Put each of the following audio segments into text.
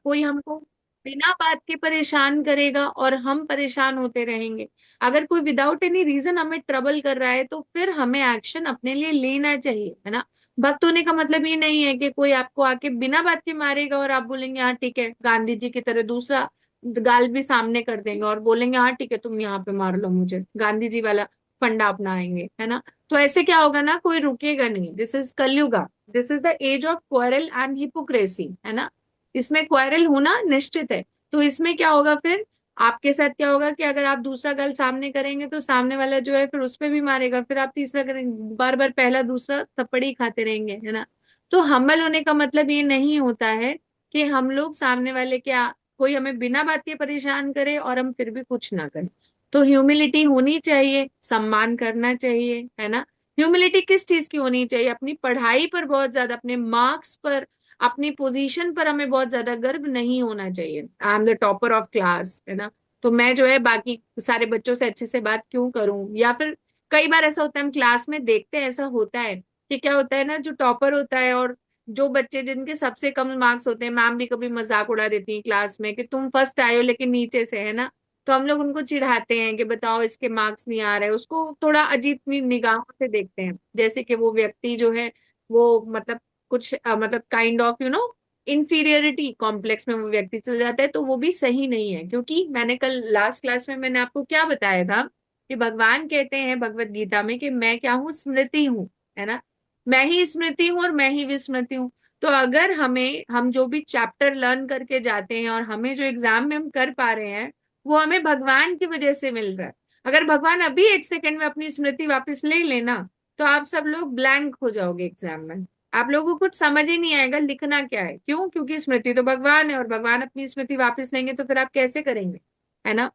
कोई हमको बिना बात के परेशान करेगा और हम परेशान होते रहेंगे। अगर कोई विदाउट एनी रीजन हमें ट्रबल कर रहा है तो फिर हमें एक्शन अपने लिए लेना चाहिए, है ना। भक्त होने का मतलब ये नहीं है कि कोई आपको आके बिना बात के मारेगा और आप बोलेंगे हाँ ठीक है, गांधी जी की तरह दूसरा गाल भी सामने कर देंगे और बोलेंगे हाँ ठीक है तुम यहाँ पे मार लो मुझे, गांधी जी वाला फंडा अपनाएंगे, है ना। तो ऐसे क्या होगा ना, कोई रुकेगा नहीं। This is Kalyuga, this is the age of quarrel and hypocrisy, है ना। इसमें क्वारल होना निश्चित है। तो इसमें क्या होगा फिर, आपके साथ क्या होगा कि अगर आप दूसरा गल सामने करेंगे तो सामने वाला जो है फिर उस पे भी मारेगा, फिर आप तीसरा करेंगे, बार बार पहला दूसरा थप्पड़ी खाते रहेंगे, है ना। तो हम्बल होने का मतलब ये नहीं होता है कि हम लोग सामने वाले क्या, कोई हमें बिना बात के परेशान करे और हम फिर भी कुछ ना करें। तो ह्यूमिलिटी होनी चाहिए, सम्मान करना चाहिए, है ना। ह्यूमिलिटी किस चीज की होनी चाहिए, अपनी पढ़ाई पर बहुत ज्यादा, अपने मार्क्स पर, अपनी पोजीशन पर हमें बहुत ज्यादा गर्व नहीं होना चाहिए। I am the topper of class, है ना। तो मैं जो है बाकी सारे बच्चों से अच्छे से बात क्यों करूं, या फिर कई बार ऐसा होता है हम क्लास में देखते हैं, ऐसा होता है कि क्या होता है ना, जो टॉपर होता है और जो बच्चे जिनके सबसे कम मार्क्स होते हैं, मैम भी कभी मजाक उड़ा देती है क्लास में कि तुम फर्स्ट आए हो लेकिन नीचे से, है ना। तो हम लोग उनको चिढ़ाते हैं कि बताओ इसके मार्क्स नहीं आ रहे, उसको थोड़ा अजीब निगाहों से देखते हैं, जैसे कि वो व्यक्ति जो है वो मतलब कुछ मतलब काइंड ऑफ इंफीरियरिटी कॉम्प्लेक्स में वो व्यक्ति चल जाता है। तो वो भी सही नहीं है, क्योंकि मैंने कल लास्ट क्लास में मैंने आपको क्या बताया था कि भगवान कहते हैं भगवत गीता में कि मैं क्या हूँ, स्मृति हूँ, है ना। मैं ही स्मृति हूँ और मैं ही विस्मृति हूँ। तो अगर हमें, हम जो भी चैप्टर लर्न करके जाते हैं और हमें जो एग्जाम में हम कर पा रहे हैं वो हमें भगवान की वजह से मिल रहा है। अगर भगवान अभी एक सेकंड में अपनी स्मृति वापस ले लेना तो आप सब लोग ब्लैंक हो जाओगे एग्जाम में। आप लोगों को कुछ समझ ही नहीं आएगा लिखना क्या है, क्यों, क्योंकि स्मृति तो भगवान है और भगवान अपनी स्मृति वापस लेंगे तो फिर आप कैसे करेंगे, है ना।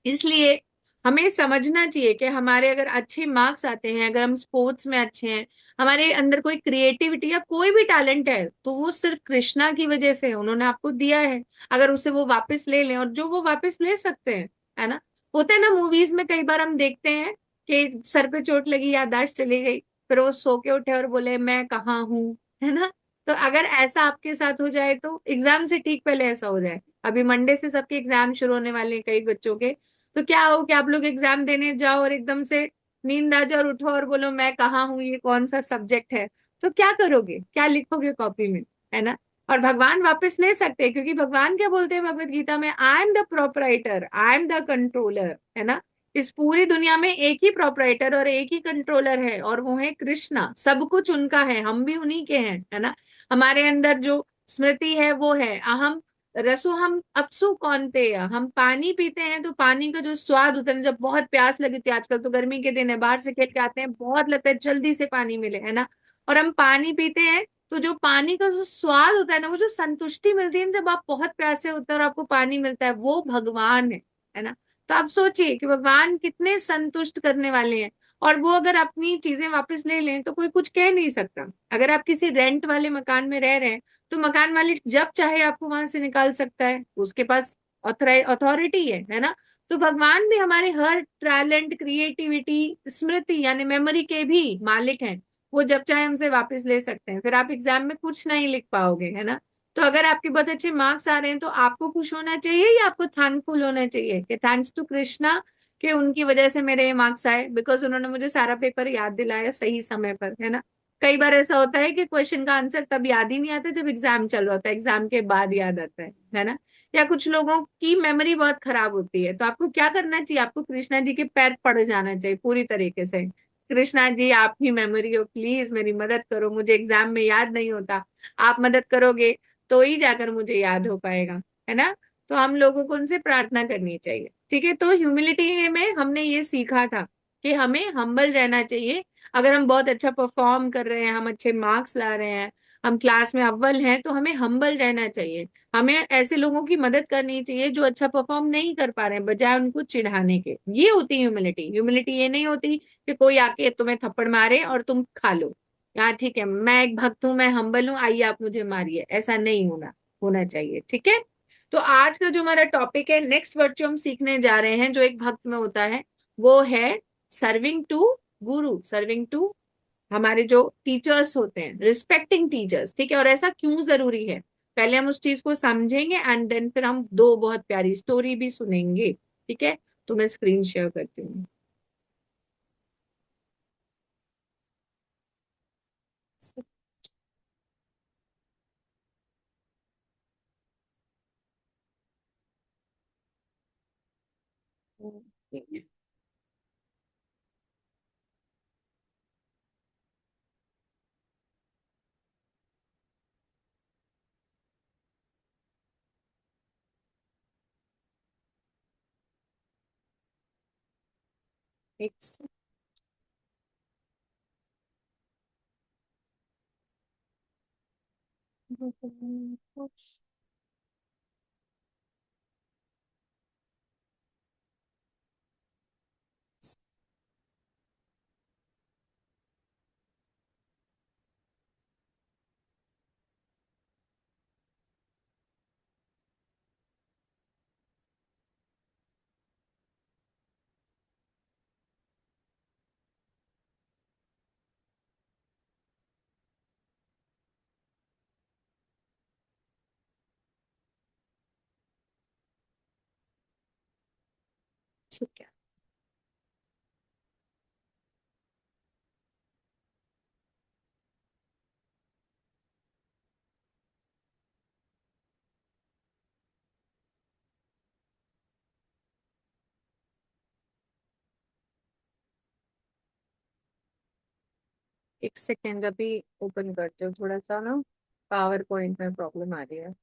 इसलिए हमें समझना चाहिए कि हमारे अगर अच्छे मार्क्स आते हैं, अगर हम स्पोर्ट्स में अच्छे हैं, हमारे अंदर कोई क्रिएटिविटी या कोई भी टैलेंट है, तो वो सिर्फ कृष्णा की वजह से है, उन्होंने आपको दिया है। अगर उसे वो वापस ले लें, और जो वो वापस ले सकते हैं, है ना। होता है ना मूवीज में कई बार हम देखते हैं कि सर पे चोट लगी, याददाश्त चली गई, फिर वो सो के उठे और बोले मैं कहाँ हूँ, है ना। तो अगर ऐसा आपके साथ हो जाए तो एग्जाम से ठीक पहले ऐसा हो जाए, अभी मंडे से सबके एग्जाम शुरू होने वाले हैं कई बच्चों के, तो क्या हो कि आप लोग एग्जाम देने जाओ और एकदम से नींद आ जाओ और उठो और बोलो मैं कहाँ हूँ, ये कौन सा सब्जेक्ट है। तो क्या करोगे, क्या लिखोगे कॉपी में, है ना। और भगवान वापस ले सकते हैं, क्योंकि भगवान क्या बोलते हैं भगवत गीता में, I am the proprietor, I am the controller, है ना। इस पूरी दुनिया में एक ही प्रोपराइटर और एक ही कंट्रोलर है और वो है कृष्णा, सब कुछ उनका है, हम भी उन्हीं के हैं, है ना। हमारे अंदर जो स्मृति है वो है अहम रसो हम अपसु कौनते, हम पानी पीते हैं तो पानी का जो स्वाद होता है, जब बहुत प्यास लगी थी, आजकल तो गर्मी के दिन है, बाहर से खेल के आते हैं, बहुत लगता है जल्दी से पानी मिले, है ना। और हम पानी पीते हैं तो जो पानी का जो स्वाद होता है ना, वो जो संतुष्टि मिलती है जब आप बहुत प्यासे होते हैं और आपको पानी मिलता है, वो भगवान है ना। तो आप सोचिए कि भगवान कितने संतुष्ट करने वाले हैं। और वो अगर अपनी चीजें वापस ले लें तो कोई कुछ कह नहीं सकता। अगर आप किसी रेंट वाले मकान में रह रहे हैं तो मकान मालिक जब चाहे आपको वहां से निकाल सकता है, उसके पास अथॉरिटी है ना। तो भगवान भी हमारे हर टैलेंट, क्रिएटिविटी, स्मृति यानी मेमोरी के भी मालिक हैं। वो जब चाहे हमसे वापस ले सकते हैं, फिर आप एग्जाम में कुछ नहीं लिख पाओगे, है ना। तो अगर आपके बहुत अच्छे मार्क्स आ रहे हैं तो आपको खुश होना चाहिए या आपको थैंकफुल होना चाहिए कि थैंक्स टू कृष्णा कि उनकी वजह से मेरे ये मार्क्स आए, बिकॉज उन्होंने मुझे सारा पेपर याद दिलाया सही समय पर, है ना। कई बार ऐसा होता है कि क्वेश्चन का आंसर तब याद ही नहीं आता जब एग्जाम चल रहा होता है, एग्जाम के बाद याद आता है ना। या कुछ लोगों की मेमोरी बहुत खराब होती है, तो आपको क्या करना चाहिए, आपको कृष्णा जी के पैर पड़ जाना चाहिए पूरी तरीके से। कृष्णा जी आप ही मेमोरी हो, प्लीज मेरी मदद करो, मुझे एग्जाम में याद नहीं होता, आप मदद करोगे तो ही जाकर मुझे याद हो पाएगा, है ना। तो हम लोगों को उनसे प्रार्थना करनी चाहिए, ठीक है। तो ह्यूमिलिटी में हमने ये सीखा था कि हमें हम्बल रहना चाहिए। अगर हम बहुत अच्छा परफॉर्म कर रहे हैं, हम अच्छे मार्क्स ला रहे हैं, हम क्लास में अव्वल हैं, तो हमें हम्बल रहना चाहिए। हमें ऐसे लोगों की मदद करनी चाहिए जो अच्छा परफॉर्म नहीं कर पा रहे हैं, बजाय उनको चिढ़ाने के। ये होती है ह्यूमिलिटी। ह्यूमिलिटी ये नहीं होती कि कोई आके तुम्हें थप्पड़ मारे और तुम खा लो, हाँ ठीक है मैं एक भक्त हूँ, मैं हम्बल हूँ, आइए आप मुझे मारिए, ऐसा नहीं होना होना चाहिए, ठीक है। तो आज का जो हमारा टॉपिक है, नेक्स्ट वर्ड जो हम सीखने जा रहे हैं जो एक भक्त में होता है, वो है serving to Guru, serving to हमारे जो टीचर्स होते हैं, रिस्पेक्टिंग टीचर्स, ठीक है। और ऐसा क्यों जरूरी है, पहले हम उस चीज को समझेंगे एंड देन फिर हम दो बहुत प्यारी स्टोरी भी सुनेंगे। ठीक है, तो मैं स्क्रीन शेयर करती हूँ। एक ठीक है। एक सेकेंड, अभी ओपन करते हो, थोड़ा सा ना पावर पॉइंट में प्रॉब्लम आ रही है।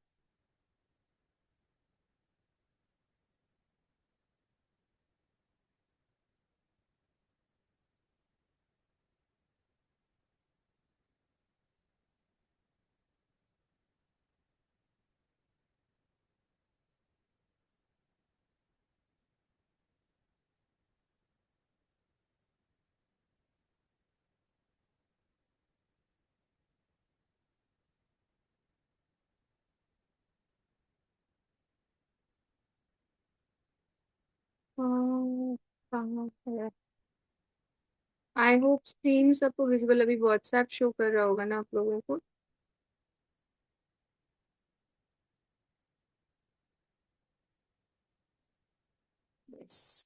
हाँ, कहाँ है? आई होप स्क्रीन सबको विजिबल, अभी व्हाट्सएप शो कर रहा होगा ना आप लोगों को। यस।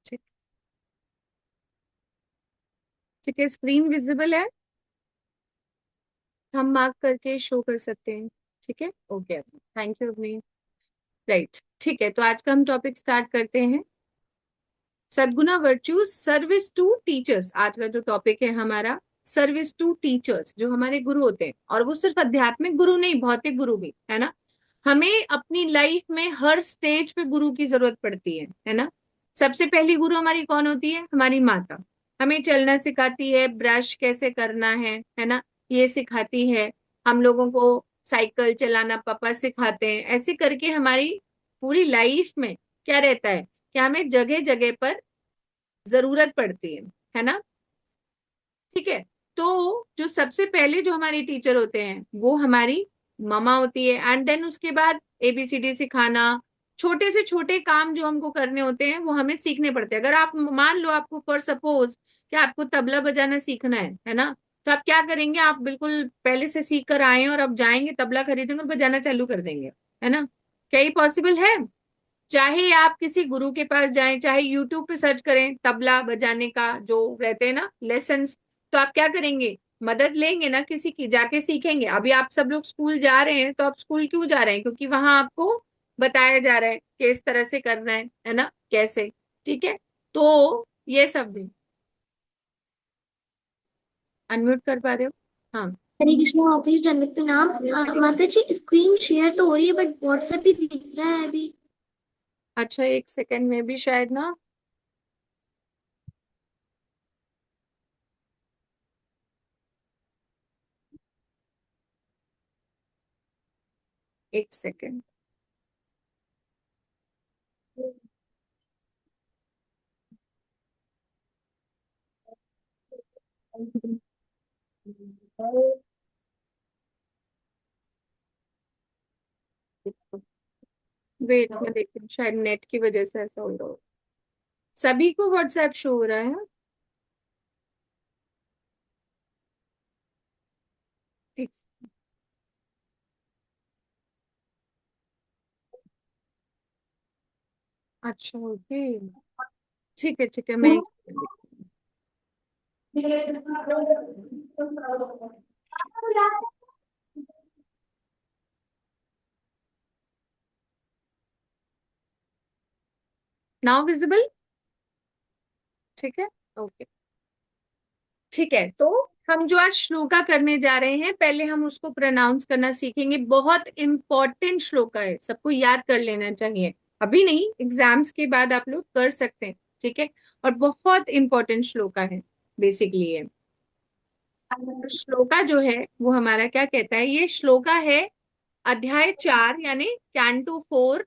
ठीक। ठीक है, स्क्रीन विजिबल है, हम मार्क करके शो कर सकते हैं। ठीक है, okay, thank you Avani. Right, ठीक है, तो आज का हम टॉपिक स्टार्ट करते हैं। सद्गुणा वर्च्यूज सर्विस टू टीचर्स, आज का जो टॉपिक है हमारा, सर्विस टू टीचर्स, जो हमारे गुरु होते हैं, और वो सिर्फ आध्यात्मिक गुरु नहीं, भौतिक गुरु भी है ना। हमें अपनी लाइफ में हर स्टेज पे गुरु की जरूरत पड़ती है ना। सबसे पहली गुरु हमारी कौन होती है? हमारी माता। हमें चलना सिखाती है, ब्रश कैसे करना है ना, ये सिखाती है। हम लोगों को साइकिल चलाना पापा सिखाते हैं। ऐसे करके हमारी पूरी लाइफ में क्या रहता है कि हमें जगह जगह पर जरूरत पड़ती है ना। ठीक है, तो जो सबसे पहले जो हमारी टीचर होते हैं वो हमारी मम्मा होती है, एंड देन उसके बाद एबीसीडी सिखाना, छोटे से छोटे काम जो हमको करने होते हैं वो हमें सीखने पड़ते हैं। अगर आप मान लो आपको फॉर सपोज कि आपको तबला बजाना सीखना है ना, तो आप क्या करेंगे? आप बिल्कुल पहले से सीख कर आए हैं और अब जाएंगे तबला खरीदेंगे और बजाना चालू कर देंगे, है ना? क्या ये पॉसिबल है? चाहे आप किसी गुरु के पास जाएं, चाहे यूट्यूब पे सर्च करें तबला बजाने का जो रहते हैं ना लेसन्स, तो आप क्या करेंगे? मदद लेंगे ना किसी की, जाके सीखेंगे। अभी आप सब लोग स्कूल जा रहे हैं, तो आप स्कूल क्यों जा रहे हैं? क्योंकि वहां आपको बताया जा रहा है कि इस तरह से करना है ना, कैसे। ठीक है, तो ये सब भी अनम्यूट कर पा रहे हो? हाँ। हरे कृष्णा माता जी, जन्नत के नाम। माता जी, स्क्रीन शेयर तो हो रही है बट व्हाट्सएप ही दिख रहा है अभी। अच्छा, एक सेकंड में भी शायद ना, एक सेकंड। वेट, मैं देख रही हूँ, शायद नेट की वजह से ऐसा हो रहा हो। सभी को व्हाट्सएप शो हो रहा है? एक- अच्छा ओके, ठीक है, मैं नाउ विजिबल। ठीक है, ओके। ठीक है, तो हम जो आज श्लोका करने जा रहे हैं, पहले हम उसको प्रोनाउंस करना सीखेंगे। बहुत इंपॉर्टेंट श्लोका है, सबको याद कर लेना चाहिए। अभी नहीं, एग्जाम्स के बाद आप लोग कर सकते हैं। ठीक है, और बहुत इंपॉर्टेंट श्लोका है बेसिकली ये। तो श्लोका जो है वो हमारा क्या कहता है, ये श्लोका है अध्याय 4 यानी कैंटो 4।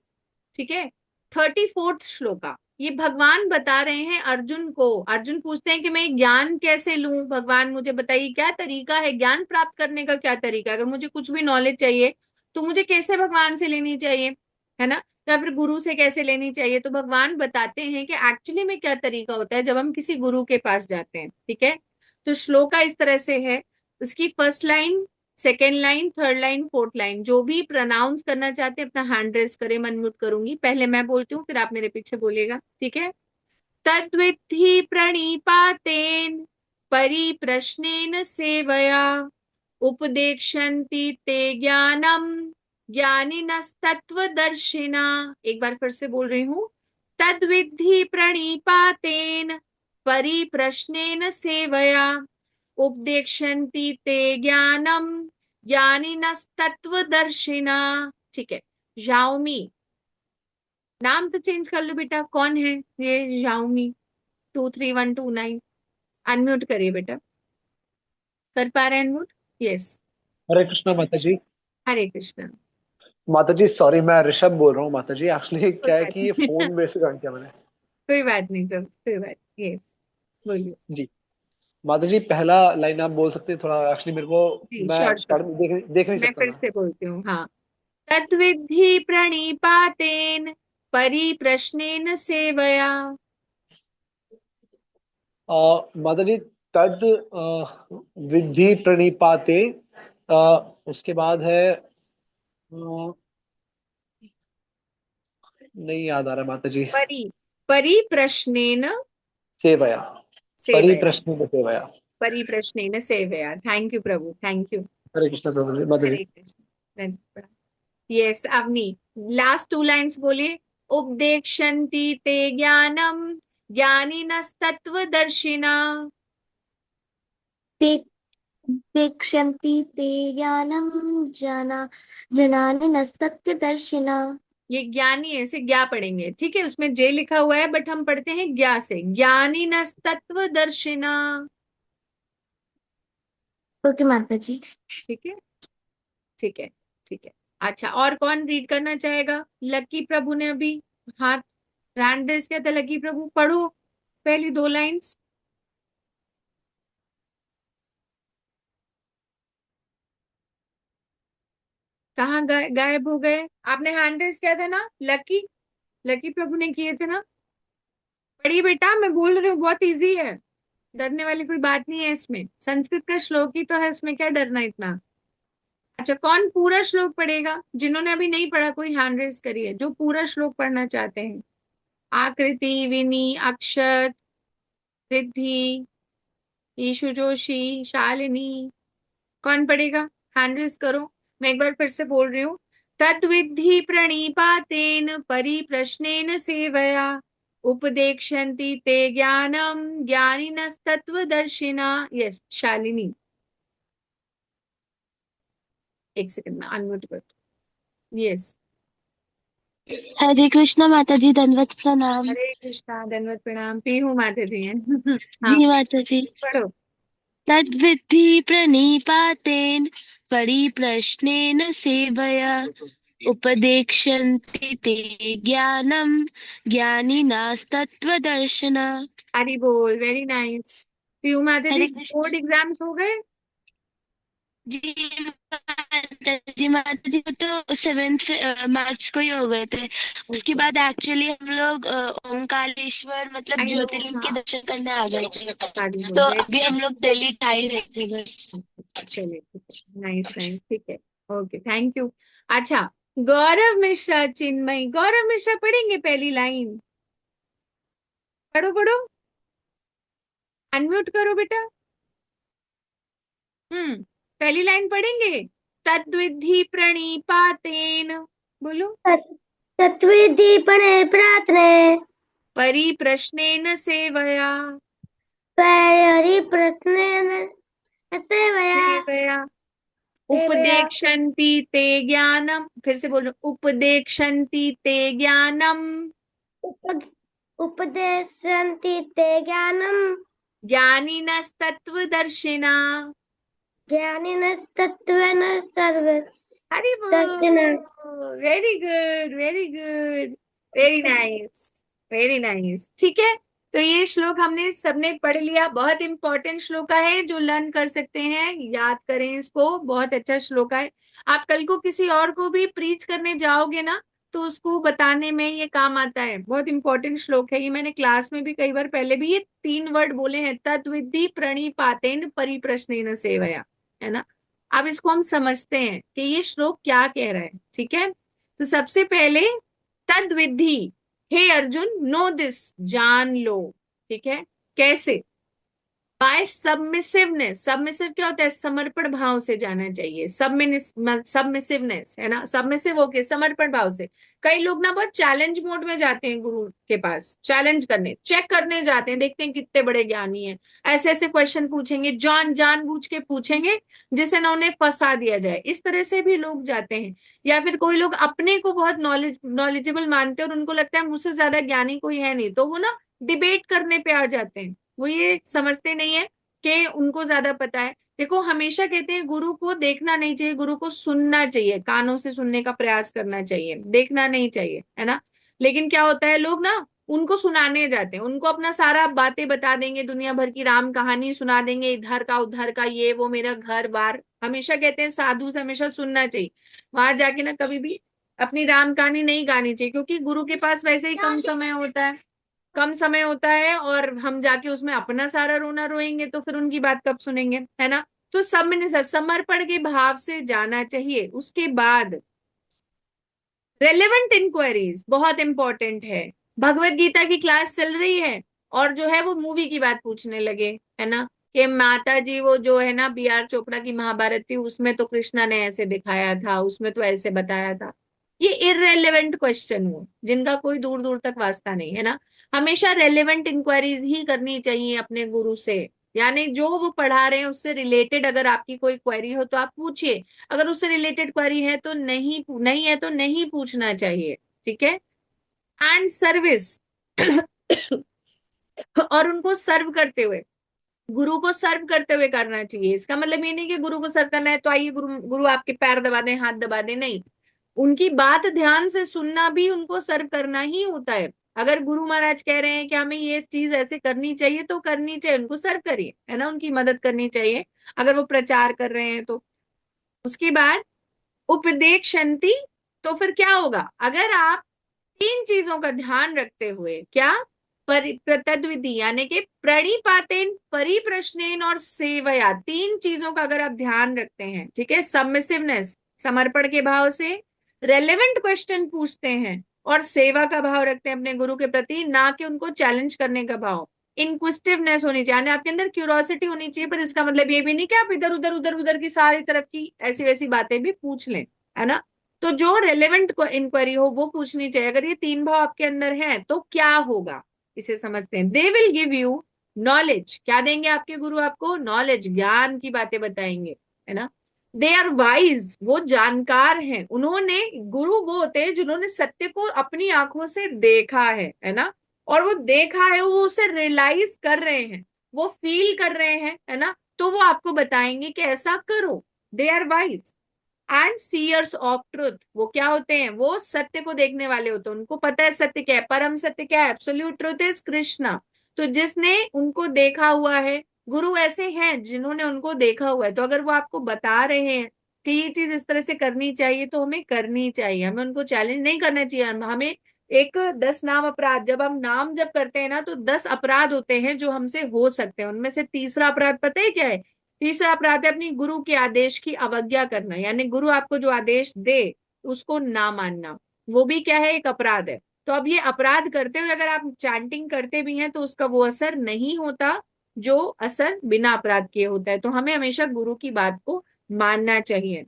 ठीक है, 34th श्लोका। ये भगवान बता रहे हैं अर्जुन को। अर्जुन पूछते हैं कि मैं ज्ञान कैसे लूं, भगवान मुझे बताइए क्या तरीका है ज्ञान प्राप्त करने का, क्या तरीका है? अगर मुझे कुछ भी नॉलेज चाहिए तो मुझे कैसे भगवान से लेनी चाहिए, है ना? या फिर गुरु से कैसे लेनी चाहिए? तो भगवान बताते हैं कि एक्चुअली में क्या तरीका होता है जब हम किसी गुरु के पास जाते हैं। ठीक है, तो श्लोका इस तरह से है। उसकी first line, second line, third line, fourth line, जो भी प्रोनाउंस करना चाहते हैं अपना हैंड रेस करें, मैं अनम्यूट करूंगी। पहले मैं बोलती हूँ, फिर आप मेरे पीछे बोलिएगा। ठीक है। तद्विद्धि प्रणिपातेन परिप्रश्नेन सेवया उपदेक्षन्ति ते ज्ञानम ज्ञानिनस्तत्वदर्शिना। एक बार फिर से बोल रही हूँ। तद्विद्धि प्रणिपातेन परिप्रश्नेन सेवया उपदेक्षन्ति ते ज्ञानम ज्ञानिनस्तत्वदर्शिना। ठीक है, जाओमी। नाम तो चेंज कर लो बेटा, कौन है ये जाओमी? 23129। अनम्यूट करिए बेटा। कर पा रहे हैं अनम्यूट? यस। हरे कृष्णा माता जी। हरे कृष्णा। माता जी सॉरी, मैं ऋषभ बोल रहा हूँ माता जी। एक्चुअली कोई क्या है बात कि ये नहीं। फोन बेस ज्वाइन किया मैंने। कोई बात नहीं प्रभु, कोई बात। यस, बोलिए। जी माता जी, पहला लाइन आप बोल सकते हैं थोड़ा? एक्चुअली मेरे को जी मैं श्योर श्योर, देख नहीं मैं सकता फिर मैं। से बोलती हूँ। हाँ, तद्विद्धि प्रणिपातेन परिप्रश्नेन सेवया। माता जी, तद विधि प्रणिपाते, उसके बाद है नहीं याद आ रहा माता जी। परि परिप्रश्नेन सेवया, सेवया। परिप्रश्न सेवया। परिप्रश्नेन सेवया। थैंक यू प्रभु, थैंक यू। हरे कृष्णा प्रभु जी, माता जी। Hare Krishna. Yes Avani, last two lines बोलिए। उपदेक्षन्ति ते ज्ञानम ज्ञानिनस्तत्वदर्शिना। ते देक्षन्ति ते ज्ञानं जना जनानि नस्तत्वदर्शिना। ये ज्ञानी ऐसे ज्ञा पढ़ेंगे, ठीक है? उसमें जे लिखा हुआ है बट हम पढ़ते हैं ज्ञा से। ज्ञानिनस्तत्वदर्शिना। ओके माता जी। ठीक है, ठीक है, ठीक है। अच्छा, और कौन रीड करना चाहेगा? लकी प्रभु ने अभी हाथ हैंड रेज किया था। लकी प्रभु पढ़ो पहली दो लाइंस। कहाँ गायब हो गए? आपने हैंड रेस किया था ना लकी? लकी प्रभु ने किए थे ना? पढ़िए बेटा, मैं बोल रही हूँ बहुत इजी है। डरने वाली कोई बात नहीं है इसमें, संस्कृत का श्लोक ही तो है, इसमें क्या डरना इतना। अच्छा, कौन पूरा श्लोक पढ़ेगा? जिन्होंने अभी नहीं पढ़ा कोई हैंड रेस करिए, जो पूरा श्लोक पढ़ना चाहते हैं। आकृति, विनी, अक्षत, रिद्धि, ईशु जोशी, शालिनी, कौन पढ़ेगा? हैंड रेस करो। मैं एक बार फिर से बोल रही हूँ। तद्विद्धि प्रणिपातेन परिप्रश्नेन सेवया उपदेक्षन्ति ते ज्ञानम ज्ञानिनस्तत्वदर्शिना। यस शालिनी, एक सेकंड में अनम्यूट कर। यस। हरे कृष्णा माता जी, दंडवत प्रणाम। हरे कृष्णा, दंडवत प्रणाम। पीहू माता जी हैं। हाँ, जी माता जी। पढ़ो। तद्विद्धि प्रणिपातेन परिप्रश्नेन सेवया उपदेक्षन्ति ते ज्ञानम ज्ञानिनास्तत्त्वदर्शिना। हरि बोल, वेरी नाइस। पीहू माता जी, हरे बोर्ड कृष्णा। एग्जाम्स हो गए? जी माता जी को तो 7 मार्च को ही हो गए थे। उसके ओके, बाद एक्चुअली हम लोग ओंकारेश्वर मतलब आई नो। ज्योतिर्लिंग के हाँ, दर्शन करने आ गए थे। हरि बोल, तो वेरी। अभी हम लोग दिल्ली टाइम रहते बस। चलिए ठीक है, नाइस नाइस, ठीक है, ओके, थैंक यू। अच्छा, गौरव मिश्रा, चिन्मयी, गौरव मिश्रा पढ़ेंगे पहली लाइन? पढ़ो पढ़ो, अनम्यूट करो बेटा। पहली लाइन पढ़ेंगे। तद्विधि प्रणिपातेन, बोलो। तत्विधीपणे प्रार्थने परिप्रश्नेन सेवया, परिप्रश्नेन सेवया सेवया उपदेक्षन्ति ते ज्ञानम, फिर से बोलो, उपदेक्षन्ति ते ज्ञानम, उपदेशन्ति ते ज्ञानम् ज्ञानिनस्तत्त्वदर्शिना। ज्ञानिनस्तत्त्वेन हरि दर्शिना। बोल, very good very good, very nice, very nice, ठीक है। तो ये श्लोक हमने सबने पढ़ लिया, बहुत इंपॉर्टेंट श्लोक है, जो लर्न कर सकते हैं, याद करें इसको, बहुत अच्छा श्लोक है। आप कल को किसी और को भी प्रीच करने जाओगे ना, तो उसको बताने में ये काम आता है, बहुत इंपॉर्टेंट श्लोक है ये। मैंने क्लास में भी कई बार पहले भी ये 3 वर्ड बोले हैं, तद्विद्धि प्रणिपातेन परिप्रश्नेन सेवया, है ना। अब इसको हम समझते हैं कि ये श्लोक क्या कह रहा है, ठीक है। तो सबसे पहले तद्विधि, हे अर्जुन, नो दिस, जान लो, ठीक है। कैसे? बाय सबमिसिवनेस, सबमिसिव क्या होता है? समर्पण भाव से जाना चाहिए, सबमिसिवनेस, है ना, सबमिसिव होके समर्पण भाव से। कई लोग ना बहुत चैलेंज मोड में जाते हैं गुरु के पास, चैलेंज करने, चेक करने जाते हैं, देखते हैं कितने बड़े ज्ञानी हैं, ऐसे ऐसे क्वेश्चन पूछेंगे, जानबूझ के पूछेंगे जिससे ना उन्हें फंसा दिया जाए, इस तरह से भी लोग जाते हैं। या फिर कोई लोग अपने को बहुत नॉलेजेबल मानते हैं और उनको लगता है मुझसे ज्यादा ज्ञानी कोई है नहीं, तो वो ना डिबेट करने पे आ जाते हैं। वो ये समझते नहीं है कि उनको ज्यादा पता है। देखो, हमेशा कहते हैं गुरु को देखना नहीं चाहिए, गुरु को सुनना चाहिए, कानों से सुनने का प्रयास करना चाहिए, देखना नहीं चाहिए, है ना। लेकिन क्या होता है, लोग ना उनको सुनाने जाते हैं, उनको अपना सारा बातें बता देंगे, दुनिया भर की राम कहानी सुना देंगे, इधर का उधर का, ये वो, मेरा घर बार। हमेशा कहते हैं साधु से हमेशा सुनना चाहिए, वहां जाके ना कभी भी अपनी राम कहानी नहीं गानी चाहिए, क्योंकि गुरु के पास वैसे ही कम समय होता है, कम समय होता है, और हम जाके उसमें अपना सारा रोना रोएंगे तो फिर उनकी बात कब सुनेंगे, है ना। तो सब में सब समर्पण के भाव से जाना चाहिए। उसके बाद रेलेवेंट इंक्वायरीज बहुत इंपॉर्टेंट है। भगवत गीता की क्लास चल रही है और जो है वो मूवी की बात पूछने लगे, है ना, कि माता जी वो जो है ना बी आर चोपड़ा की महाभारत थी, उसमें तो कृष्णा ने ऐसे दिखाया था, उसमें तो ऐसे बताया था। ये इररेलेवेंट क्वेश्चन हो, जिनका कोई दूर दूर तक वास्ता नहीं, है ना। हमेशा रेलेवेंट इंक्वायरीज ही करनी चाहिए अपने गुरु से, यानी जो वो पढ़ा रहे हैं उससे रिलेटेड अगर आपकी कोई क्वेरी हो तो आप पूछिए, अगर उससे रिलेटेड क्वेरी है तो नहीं, नहीं है तो नहीं पूछना चाहिए, ठीक है। एंड सर्विस और उनको सर्व करते हुए, गुरु को सर्व करते हुए करना चाहिए। इसका मतलब ये नहीं कि गुरु को सर्व करना है तो आइए गुरु गुरु आपके पैर दबा दें, हाथ दबा दें, नहीं। उनकी बात ध्यान से सुनना भी उनको सर्व करना ही होता है। अगर गुरु महाराज कह रहे हैं कि हमें ये चीज ऐसे करनी चाहिए तो करनी चाहिए, उनको सर्व करिए, है ना, उनकी मदद करनी चाहिए अगर वो प्रचार कर रहे हैं तो। उसके बाद उपदेक्षन्ति, तो फिर क्या होगा, अगर आप 3 चीजों का ध्यान रखते हुए, क्या, तद्विधि यानी कि प्रणिपातेन, परिप्रश्नेन और सेवया, 3 चीजों का अगर आप ध्यान रखते हैं, ठीक है, सबमिसिवनेस, समर्पण के भाव से, रेलेवेंट क्वेश्चन पूछते हैं, और सेवा का भाव रखते हैं अपने गुरु के प्रति, ना कि उनको चैलेंज करने का भाव। इंक्विजिटिवनेस होनी चाहिए, यानी आपके अंदर क्यूरोसिटी होनी चाहिए, पर इसका मतलब ये भी नहीं कि आप इधर उधर उधर उधर की सारी तरफ की ऐसी वैसी बातें भी पूछ लें, है ना। तो जो रेलेवेंट इंक्वायरी हो वो पूछनी चाहिए। अगर ये 3 भाव आपके अंदर है तो क्या होगा, इसे समझते हैं। They will give you knowledge, क्या देंगे आपके गुरु आपको? नॉलेज, ज्ञान की बातें बताएंगे, है ना। दे आर वाइज, वो जानकार हैं, उन्होंने, गुरु वो होते हैं जिन्होंने सत्य को अपनी आंखों से देखा है ना, और वो देखा है, वो उसे रियलाइज कर रहे हैं, वो फील कर रहे हैं, है ना, तो वो आपको बताएंगे कि ऐसा करो। They are wise and seers of truth, वो क्या होते हैं? वो सत्य को देखने वाले होते हैं, उनको पता है सत्य क्या है, परम सत्य क्या है, एब्सोल्यूट ट्रुथ इज कृष्णा। तो जिसने उनको देखा हुआ है, गुरु ऐसे हैं जिन्होंने उनको देखा हुआ है, तो अगर वो आपको बता रहे हैं कि ये चीज इस तरह से करनी चाहिए तो हमें करनी चाहिए, हमें उनको चैलेंज नहीं करना चाहिए। हमें एक 10 नाम अपराध, जब हम नाम जब करते हैं ना तो 10 अपराध होते हैं जो हमसे हो सकते हैं, उनमें से तीसरा अपराध पता है क्या है? तीसरा अपराध है अपनी गुरु के आदेश की अवज्ञा करना, यानी गुरु आपको जो आदेश दे उसको ना मानना, वो भी क्या है, एक अपराध है। तो अब ये अपराध करते हुए अगर आप चैंटिंग करते भी हैं तो उसका वो असर नहीं होता जो असर बिना अपराध किए होता है। तो हमें हमेशा गुरु की बात को मानना चाहिए।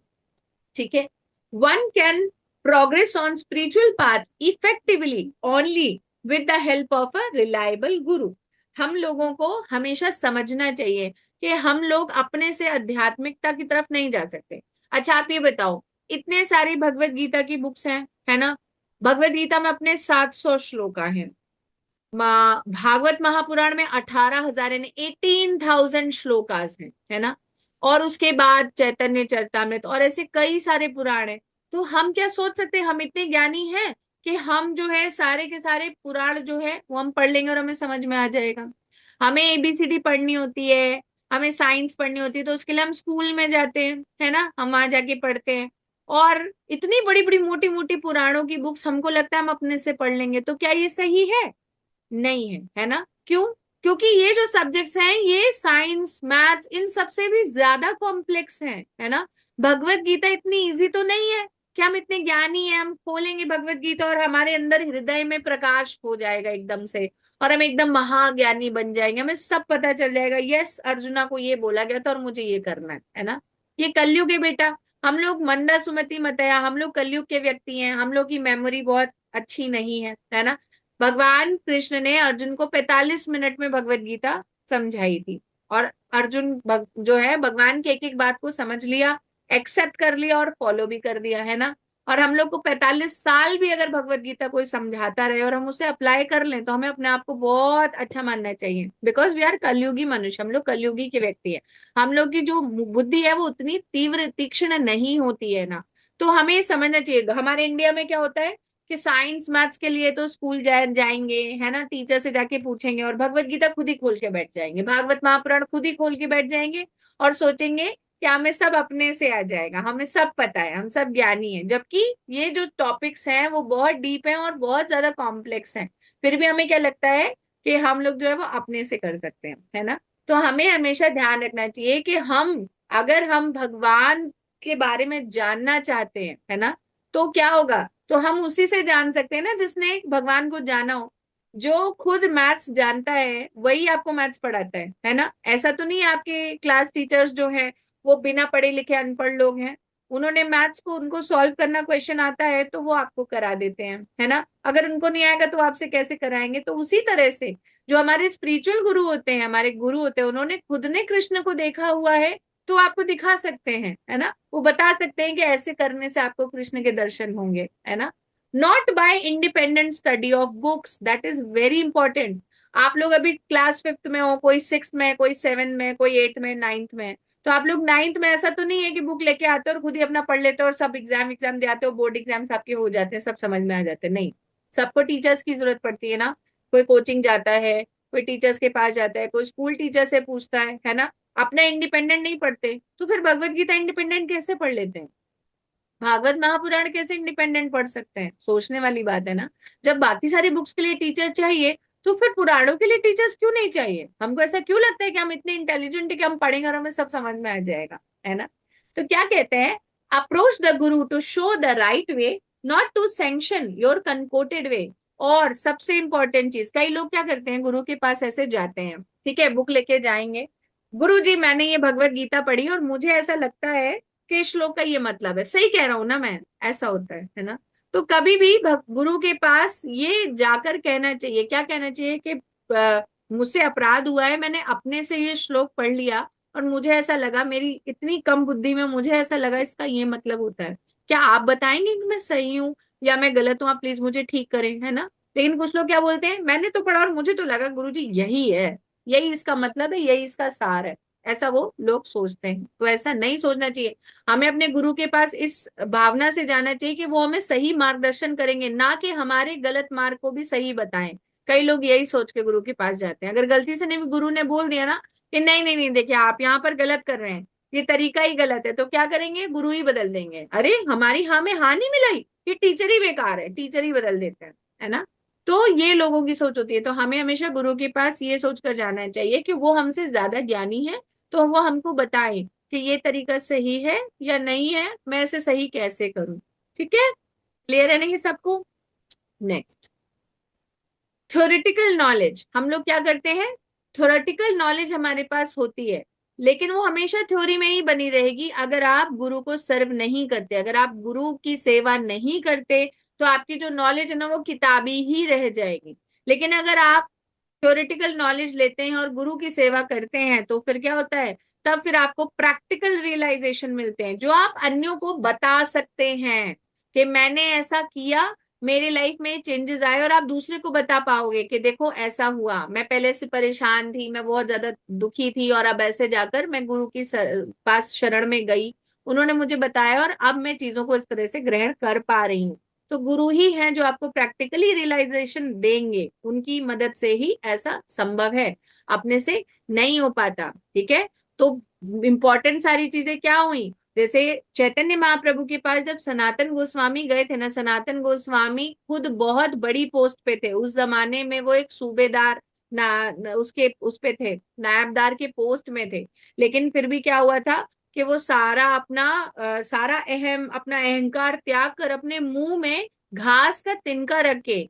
ठीक है। One can progress on spiritual path effectively only with the help of a reliable गुरु। हम लोगों को हमेशा समझना चाहिए कि हम लोग अपने से आध्यात्मिकता की तरफ नहीं जा सकते। अच्छा आप ये बताओ, इतने सारी भगवत गीता की बुक्स हैं, है ना, भगवत गीता में अपने 700 श्लोका हैं, भागवत महापुराण में 18,000 यानी 18,000 श्लोकास हैं, है ना, और उसके बाद चैतन्य चरितामृत और ऐसे कई सारे पुराण हैं। तो हम क्या सोच सकते हैं हम इतने ज्ञानी हैं कि हम जो है सारे के सारे पुराण जो है वो हम पढ़ लेंगे और हमें समझ में आ जाएगा? हमें एबीसीडी पढ़नी होती है, हमें साइंस पढ़नी होती है, तो उसके लिए हम स्कूल में जाते हैं, है ना, हम वहां जाके पढ़ते हैं। और इतनी बड़ी बड़ी मोटी मोटी पुराणों की बुक्स हमको लगता है हम अपने से पढ़ लेंगे, तो क्या ये सही है? नहीं है, है ना। क्यों? क्योंकि ये जो सब्जेक्ट्स हैं ये साइंस मैथ्स इन सबसे भी ज्यादा कॉम्प्लेक्स हैं, है ना। भगवत गीता इतनी इजी तो नहीं है कि हम इतने ज्ञानी हैं, हम खोलेंगे भगवत गीता और हमारे अंदर हृदय में प्रकाश हो जाएगा एकदम से और हम एकदम महाज्ञानी बन जाएंगे, हमें सब पता चल जाएगा, यस अर्जुना को ये बोला गया था और मुझे ये करना है ना। ये कलयुग है बेटा, हम लोग मंदा सुमति मतया, हम लोग कलयुग के व्यक्ति हैं, हम लोग की मेमोरी बहुत अच्छी नहीं है ना। भगवान कृष्ण ने अर्जुन को 45 मिनट में भगवत गीता समझाई थी और अर्जुन जो है भगवान की एक एक बात को समझ लिया, एक्सेप्ट कर लिया और फॉलो भी कर दिया, है ना। और हम लोग को 45 साल भी अगर भगवत गीता कोई समझाता रहे और हम उसे अप्लाई कर लें तो हमें अपने आप को बहुत अच्छा मानना चाहिए, बिकॉज वी आर कलयुगी मनुष्य, हम लोग कलयुगी के व्यक्ति है। हम लोग की जो बुद्धि है वो उतनी तीव्र तीक्ष्ण नहीं होती है ना। तो हमें समझना चाहिए। हमारे इंडिया में क्या होता है कि साइंस मैथ्स के लिए तो स्कूल जाएंगे, है ना, टीचर से जाके पूछेंगे और भगवत गीता खुद ही खोल के बैठ जाएंगे, भागवत महापुराण खुद ही खोल के बैठ जाएंगे और सोचेंगे कि हमें सब अपने से आ जाएगा, हमें सब पता है, हम सब ज्ञानी हैं, जबकि ये जो टॉपिक्स हैं वो बहुत डीप हैं और बहुत ज्यादा कॉम्प्लेक्स हैं। फिर भी हमें क्या लगता है कि हम लोग जो है वो अपने से कर सकते हैं, है ना। तो हमें हमेशा ध्यान रखना चाहिए कि अगर हम भगवान के बारे में जानना चाहते हैं, है ना, तो क्या होगा, तो हम उसी से जान सकते हैं ना जिसने भगवान को जाना हो। जो खुद मैथ्स जानता है वही आपको मैथ्स पढ़ाता है ना। ऐसा तो नहीं है आपके क्लास टीचर्स जो हैं वो बिना पढ़े लिखे अनपढ़ लोग हैं, उन्होंने मैथ्स को उनको सॉल्व करना क्वेश्चन आता है तो वो आपको करा देते हैं, है ना। अगर उनको नहीं आएगा तो आपसे कैसे कराएंगे? तो उसी तरह से जो हमारे स्पिरिचुअल गुरु होते हैं, हमारे गुरु होते हैं, उन्होंने खुद ने कृष्ण को देखा हुआ है तो आपको दिखा सकते हैं, है ना, वो बता सकते हैं कि ऐसे करने से आपको कृष्ण के दर्शन होंगे, है ना। Not bye independent study of books, that is very important. आप लोग अभी क्लास 5th में हो, कोई 6th में, कोई 7th में, कोई 8th में, 9th में, तो आप लोग 9th में ऐसा तो नहीं है कि बुक लेके आते हो और खुद ही अपना पढ़ लेते हो और सब एग्जाम दे आते हो, बोर्ड एग्जाम्स आपके हो जाते हैं, सब समझ में आ जाते हैं? नहीं, सबको टीचर्स की जरूरत पड़ती है ना। कोई कोचिंग जाता है, कोई टीचर्स के पास जाता है, कोई स्कूल टीचर से पूछता है ना। अपना इंडिपेंडेंट नहीं पढ़ते तो फिर भगवत गीता इंडिपेंडेंट कैसे पढ़ लेते हैं? भागवत महापुराण कैसे इंडिपेंडेंट पढ़ सकते हैं? सोचने वाली बात है ना। जब बाकी सारी बुक्स के लिए टीचर चाहिए तो फिर पुराणों के लिए टीचर्स क्यों नहीं चाहिए? हमको ऐसा क्यों लगता है कि हम इतने इंटेलिजेंट है कि हम पढ़ेंगे और हमें सब समझ में आ जाएगा, है ना। तो क्या कहते हैं, approach the guru to show the right way, not to sanction your concocted way. और सबसे इंपॉर्टेंट चीज, कई लोग क्या करते हैं, गुरु के पास ऐसे जाते हैं, ठीक है, बुक लेके जाएंगे, गुरु जी मैंने ये भगवत गीता पढ़ी और मुझे ऐसा लगता है कि श्लोक का ये मतलब है, सही कह रहा हूं ना मैं? ऐसा होता है ना। तो कभी भी गुरु के पास ये जाकर कहना चाहिए, क्या कहना चाहिए कि मुझसे अपराध हुआ है, मैंने अपने से ये श्लोक पढ़ लिया और मुझे ऐसा लगा, मेरी इतनी कम बुद्धि में मुझे ऐसा लगा इसका ये मतलब होता है, क्या आप बताएंगे कि मैं सही हूँ या मैं गलत हूँ? आप प्लीज मुझे ठीक करें, है ना। लेकिन कुछ लोग क्या बोलते हैं, मैंने तो पढ़ा और मुझे तो लगा गुरु जी यही है, यही इसका मतलब है, यही इसका सार है, ऐसा वो लोग सोचते हैं। तो ऐसा नहीं सोचना चाहिए। हमें अपने गुरु के पास इस भावना से जाना चाहिए कि वो हमें सही मार्गदर्शन करेंगे, ना कि हमारे गलत मार्ग को भी सही बताएं। कई लोग यही सोच के गुरु के पास जाते हैं, अगर गलती से नहीं गुरु ने बोल दिया ना कि नहीं नहीं नहीं देखिए आप यहाँ पर गलत कर रहे हैं, ये तरीका ही गलत है, तो क्या करेंगे, गुरु ही बदल देंगे। अरे हमारी हमें हानि मिलाई, ये टीचर ही बेकार है, टीचर ही बदल देते हैं, है ना। तो ये लोगों की सोच होती है। तो हमें हमेशा गुरु के पास ये सोच कर जाना चाहिए कि वो हमसे ज्यादा ज्ञानी है, तो वो हमको बताए कि ये तरीका सही है या नहीं है, मैं इसे सही कैसे करूं। ठीक है, क्लियर है ना ये सबको। Next, theoretical knowledge. हम लोग क्या करते हैं, थ्योरेटिकल नॉलेज हमारे पास होती है, लेकिन वो हमेशा थ्योरी में ही बनी रहेगी अगर आप गुरु को सर्व नहीं करते, अगर आप गुरु की सेवा नहीं करते तो आपकी जो नॉलेज है ना वो किताबी ही रह जाएगी। लेकिन अगर आप थ्योरेटिकल नॉलेज लेते हैं और गुरु की सेवा करते हैं तो फिर क्या होता है, तब फिर आपको प्रैक्टिकल रियलाइजेशन मिलते हैं जो आप अन्यों को बता सकते हैं कि मैंने ऐसा किया, मेरी लाइफ में चेंजेस आए, और आप दूसरे को बता पाओगे कि देखो ऐसा हुआ, मैं पहले से परेशान थी, मैं बहुत ज्यादा दुखी थी, और अब ऐसे जाकर मैं गुरु की पास शरण में गई, उन्होंने मुझे बताया और अब मैं चीजों को इस तरह से ग्रहण कर पा रही हूँ। तो गुरु ही हैं जो आपको प्रैक्टिकली रियलाइजेशन देंगे, उनकी मदद से ही ऐसा संभव है, अपने से नहीं हो पाता। ठीक है, तो इम्पोर्टेंट सारी चीजें क्या हुई, जैसे चैतन्य महाप्रभु के पास जब सनातन गोस्वामी गए थे ना, सनातन गोस्वामी खुद बहुत बड़ी पोस्ट पे थे उस जमाने में, वो एक सूबेदार उसके उस पे थे, नायबदार के पोस्ट में थे, लेकिन फिर भी क्या हुआ था कि वो सारा अपना सारा अपना अहंकार त्याग कर अपने मुंह में घास का तिनका रख के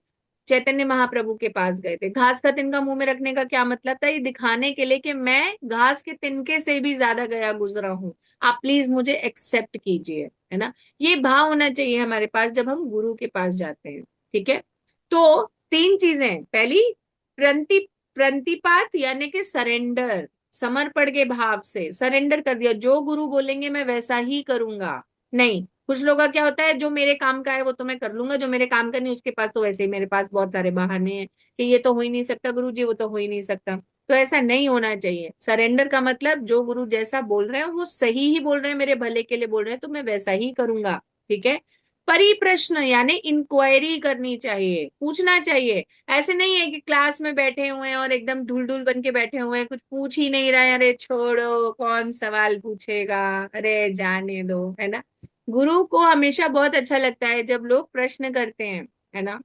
चैतन्य महाप्रभु के पास गए थे। घास का तिनका मुंह में रखने का क्या मतलब था, ये दिखाने के लिए कि मैं घास के तिनके से भी ज्यादा गया गुजरा हूं, आप प्लीज मुझे एक्सेप्ट कीजिए, है ना। ये भाव होना चाहिए हमारे पास जब हम गुरु के पास जाते हैं। ठीक है, तो तीन चीजें, पहली प्रणति प्रणतिपात यानी कि सरेंडर, समर्पण के भाव से सरेंडर कर दिया, जो गुरु बोलेंगे मैं वैसा ही करूंगा। नहीं, कुछ लोगों का क्या होता है, जो मेरे काम का है वो तो मैं कर लूंगा, जो मेरे काम का नहीं उसके पास तो वैसे ही मेरे पास बहुत सारे बहाने हैं कि ये तो हो ही नहीं सकता गुरु जी, वो तो हो ही नहीं सकता। तो ऐसा नहीं होना चाहिए। सरेंडर का मतलब जो गुरु जैसा बोल रहे हैं वो सही ही बोल रहे हैं, मेरे भले के लिए बोल रहे हैं, तो मैं वैसा ही करूंगा। ठीक है, परिप्रश्न यानी इंक्वायरी करनी चाहिए, पूछना चाहिए। ऐसे नहीं है कि क्लास में बैठे हुए हैं और एकदम ढूल ढूल बन के बैठे हुए हैं, कुछ पूछ ही नहीं रहे हैं, अरे छोड़ो कौन सवाल पूछेगा, अरे जाने दो, है ना। गुरु को हमेशा बहुत अच्छा लगता है जब लोग प्रश्न करते हैं, है ना।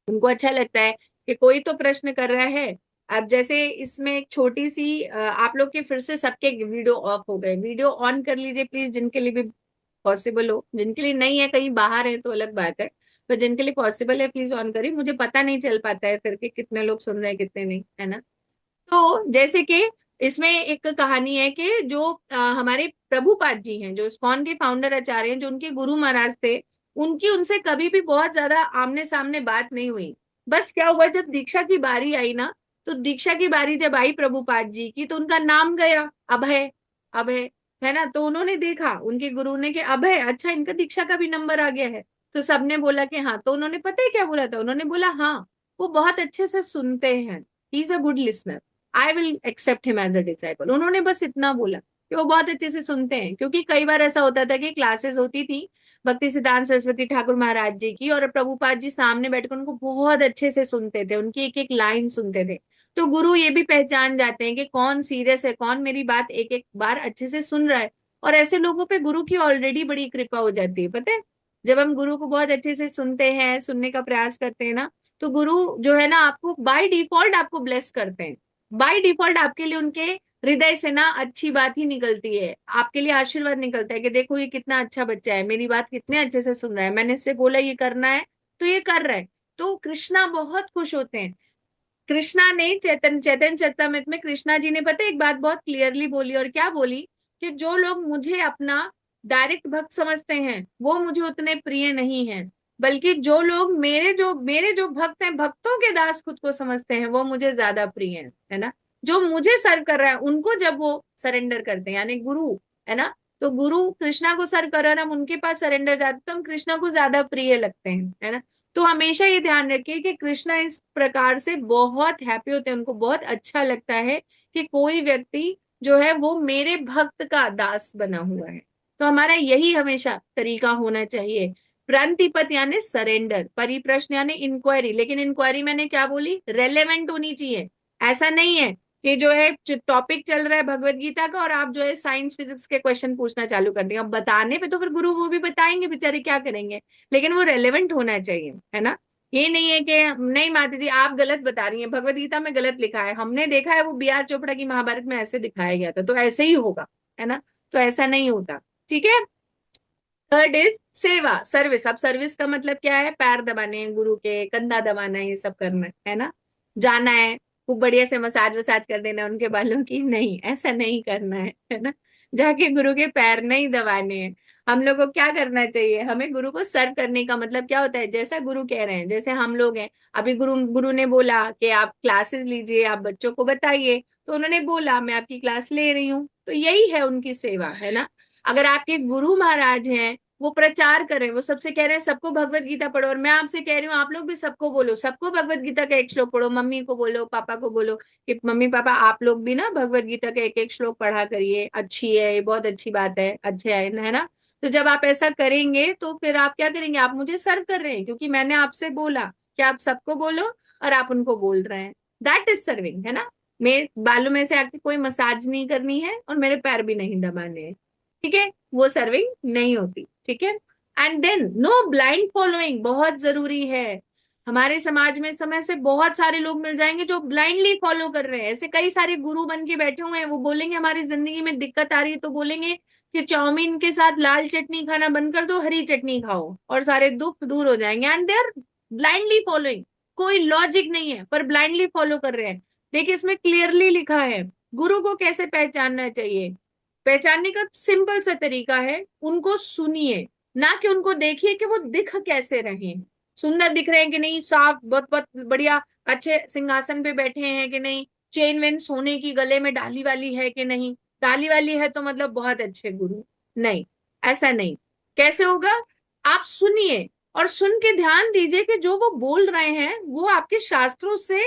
उनको अच्छा लगता है कि कोई तो प्रश्न कर रहा है। अब जैसे इसमें एक छोटी सी आप लोग के फिर से सबके वीडियो ऑफ हो गए, वीडियो ऑन कर लीजिए प्लीज, जिनके लिए भी पॉसिबल हो, जिनके लिए नहीं है कहीं बाहर है तो अलग बात है, पर जिनके लिए पॉसिबल है प्लीज ऑन करिए, मुझे पता नहीं चल पाता है फिर कि कितने लोग सुन रहे हैं कितने नहीं, है ना। तो जैसे कि इसमें एक कहानी है कि जो हमारे प्रभुपाद जी हैं, जो इस्कॉन के फाउंडर आचार्य हैं, जो उनके गुरु महाराज थे, उनकी उनसे कभी भी बहुत ज्यादा आमने सामने बात नहीं हुई। बस क्या हुआ, जब दीक्षा की बारी आई ना, तो दीक्षा की बारी जब आई प्रभुपाद जी की, तो उनका नाम गया अभय, अभय, है ना। तो उन्होंने देखा उनके गुरु ने कि अभय, अच्छा इनका दीक्षा का भी नंबर आ गया है। तो सबने बोला कि हाँ, तो उन्होंने पता है क्या बोला था, उन्होंने बोला हाँ, वो बहुत अच्छे से सुनते हैं, he is a good listener, I will accept him as a disciple. उन्होंने बस इतना बोला कि वो बहुत अच्छे से सुनते हैं, क्योंकि कई बार ऐसा होता था कि क्लासेस होती थी भक्ति सिद्धांत सरस्वती ठाकुर महाराज जी की, और प्रभुपाद जी सामने बैठकर उनको बहुत अच्छे से सुनते थे, उनकी एक एक लाइन सुनते थे। तो गुरु ये भी पहचान जाते हैं कि कौन सीरियस है, कौन मेरी बात एक एक बार अच्छे से सुन रहा है, और ऐसे लोगों पे गुरु की ऑलरेडी बड़ी कृपा हो जाती है, पता है। जब हम गुरु को बहुत अच्छे से सुनते हैं, सुनने का प्रयास करते हैं ना, तो गुरु जो है ना आपको बाय डिफॉल्ट आपको ब्लेस करते हैं, बाय डिफॉल्ट आपके लिए उनके हृदय से ना अच्छी बात ही निकलती है, आपके लिए आशीर्वाद निकलता है कि देखो ये कितना अच्छा बच्चा है, मेरी बात कितने अच्छे से सुन रहा है, मैंने इससे बोला ये करना है तो ये कर रहा है। तो कृष्णा बहुत खुश होते हैं। कृष्णा ने चैतन्य चरितमृत में कृष्णा जी ने पता है एक बात बहुत क्लियरली बोली, और क्या बोली, कि जो लोग मुझे अपना डायरेक्ट भक्त समझते हैं वो मुझे उतने प्रिय नहीं है, बल्कि जो लोग मेरे जो भक्त हैं, भक्तों के दास खुद को समझते हैं, वो मुझे ज्यादा प्रिय है ना। जो मुझे सर्व कर रहा है उनको जब वो सरेंडर करते हैं, यानी गुरु, है ना, तो गुरु कृष्णा को सर्व कर रहे हैं, हम उनके पास सरेंडर जाते तो हम कृष्णा को ज्यादा प्रिय लगते हैं, है ना। तो हमेशा ये ध्यान रखिए कि कृष्णा इस प्रकार से बहुत हैप्पी होते हैं, उनको बहुत अच्छा लगता है कि कोई व्यक्ति जो है वो मेरे भक्त का दास बना हुआ है। तो हमारा यही हमेशा तरीका होना चाहिए। प्रांतिपत यानी सरेंडर, परिप्रश्न यानी इंक्वायरी, लेकिन इंक्वायरी मैंने क्या बोली, रेलेवेंट होनी चाहिए। ऐसा नहीं है कि जो है टॉपिक चल रहा है भगवत गीता का और आप जो है साइंस फिजिक्स के क्वेश्चन पूछना चालू कर देंगे। अब बताने पे तो फिर गुरु वो भी बताएंगे बेचारे, क्या करेंगे, लेकिन वो रेलेवेंट होना चाहिए, है ना। ये नहीं है कि नहीं माता जी आप गलत बता रही हैं, भगवत गीता में गलत लिखा है, हमने देखा है वो बी आर चोपड़ा की महाभारत में ऐसे दिखाया गया था तो ऐसे ही होगा, है ना। तो ऐसा नहीं होता। ठीक है। थर्ड इज सेवा, सर्विस। अब सर्विस का मतलब क्या है, पैर दबाने हैं गुरु के, कंधा दबाना है, ये सब करना है ना। जाना है, खूब बढ़िया से मसाज वसाज कर देना उनके बालों की, नहीं ऐसा नहीं करना है ना। जाके गुरु के पैर नहीं दबाने हैं। हम लोग को क्या करना चाहिए, हमें गुरु को सर्व करने का मतलब क्या होता है, जैसा गुरु कह रहे हैं, जैसे हम लोग हैं अभी, गुरु गुरु ने बोला कि आप क्लासेस लीजिए, आप बच्चों को बताइए, तो उन्होंने बोला मैं आपकी क्लास ले रही हूँ, तो यही है उनकी सेवा, है ना। अगर आपके गुरु महाराज हैं, वो प्रचार कर रहे हैं, वो सबसे कह रहे हैं सबको भगवत गीता पढ़ो, और मैं आपसे कह रही हूँ आप लोग भी सबको बोलो, सबको भगवत गीता का एक श्लोक पढ़ो, मम्मी को बोलो, पापा को बोलो कि मम्मी पापा आप लोग भी ना भगवत गीता का एक एक श्लोक पढ़ा करिए, अच्छी है ये, बहुत अच्छी बात है, अच्छे है ना। तो जब आप ऐसा करेंगे तो फिर आप क्या करेंगे, आप मुझे सर्व कर रहे हैं क्योंकि मैंने आपसे बोला कि आप सबको बोलो, और आप उनको बोल रहे हैं। दैट इज सर्विंग, है ना। मेरे बालों में से आके कोई मसाज नहीं करनी है और मेरे पैर भी नहीं दबाने हैं, ठीक है, वो सर्विंग नहीं होती। ठीक है। And then no blind following, बहुत जरूरी है। हमारे समाज में इस समय से बहुत सारे लोग मिल जाएंगे जो ब्लाइंडली फॉलो कर रहे हैं, ऐसे कई सारे गुरु बन के बैठे हुए हैं, वो बोलेंगे हमारी जिंदगी में दिक्कत आ रही है तो बोलेंगे कि चाउमीन के साथ लाल चटनी खाना बंद कर दो, हरी चटनी खाओ और सारे दुख दूर हो जाएंगे। And they are blindly following, कोई लॉजिक नहीं है पर ब्लाइंडली फॉलो कर रहे हैं। देखिए इसमें क्लियरली लिखा है गुरु को कैसे पहचानना चाहिए। पहचानने का सिंपल सा तरीका है, उनको सुनिए, ना कि उनको देखिए कि वो दिख कैसे रहे हैं, सुंदर दिख रहे हैं कि नहीं, साफ बहुत बहुत बढ़िया अच्छे सिंहासन पे बैठे हैं कि नहीं, चेन वेन सोने की गले में डाली वाली है कि नहीं, डाली वाली है तो मतलब बहुत अच्छे गुरु, नहीं, ऐसा नहीं। कैसे होगा, आप सुनिए और सुन के ध्यान दीजिए कि जो वो बोल रहे हैं वो आपके शास्त्रों से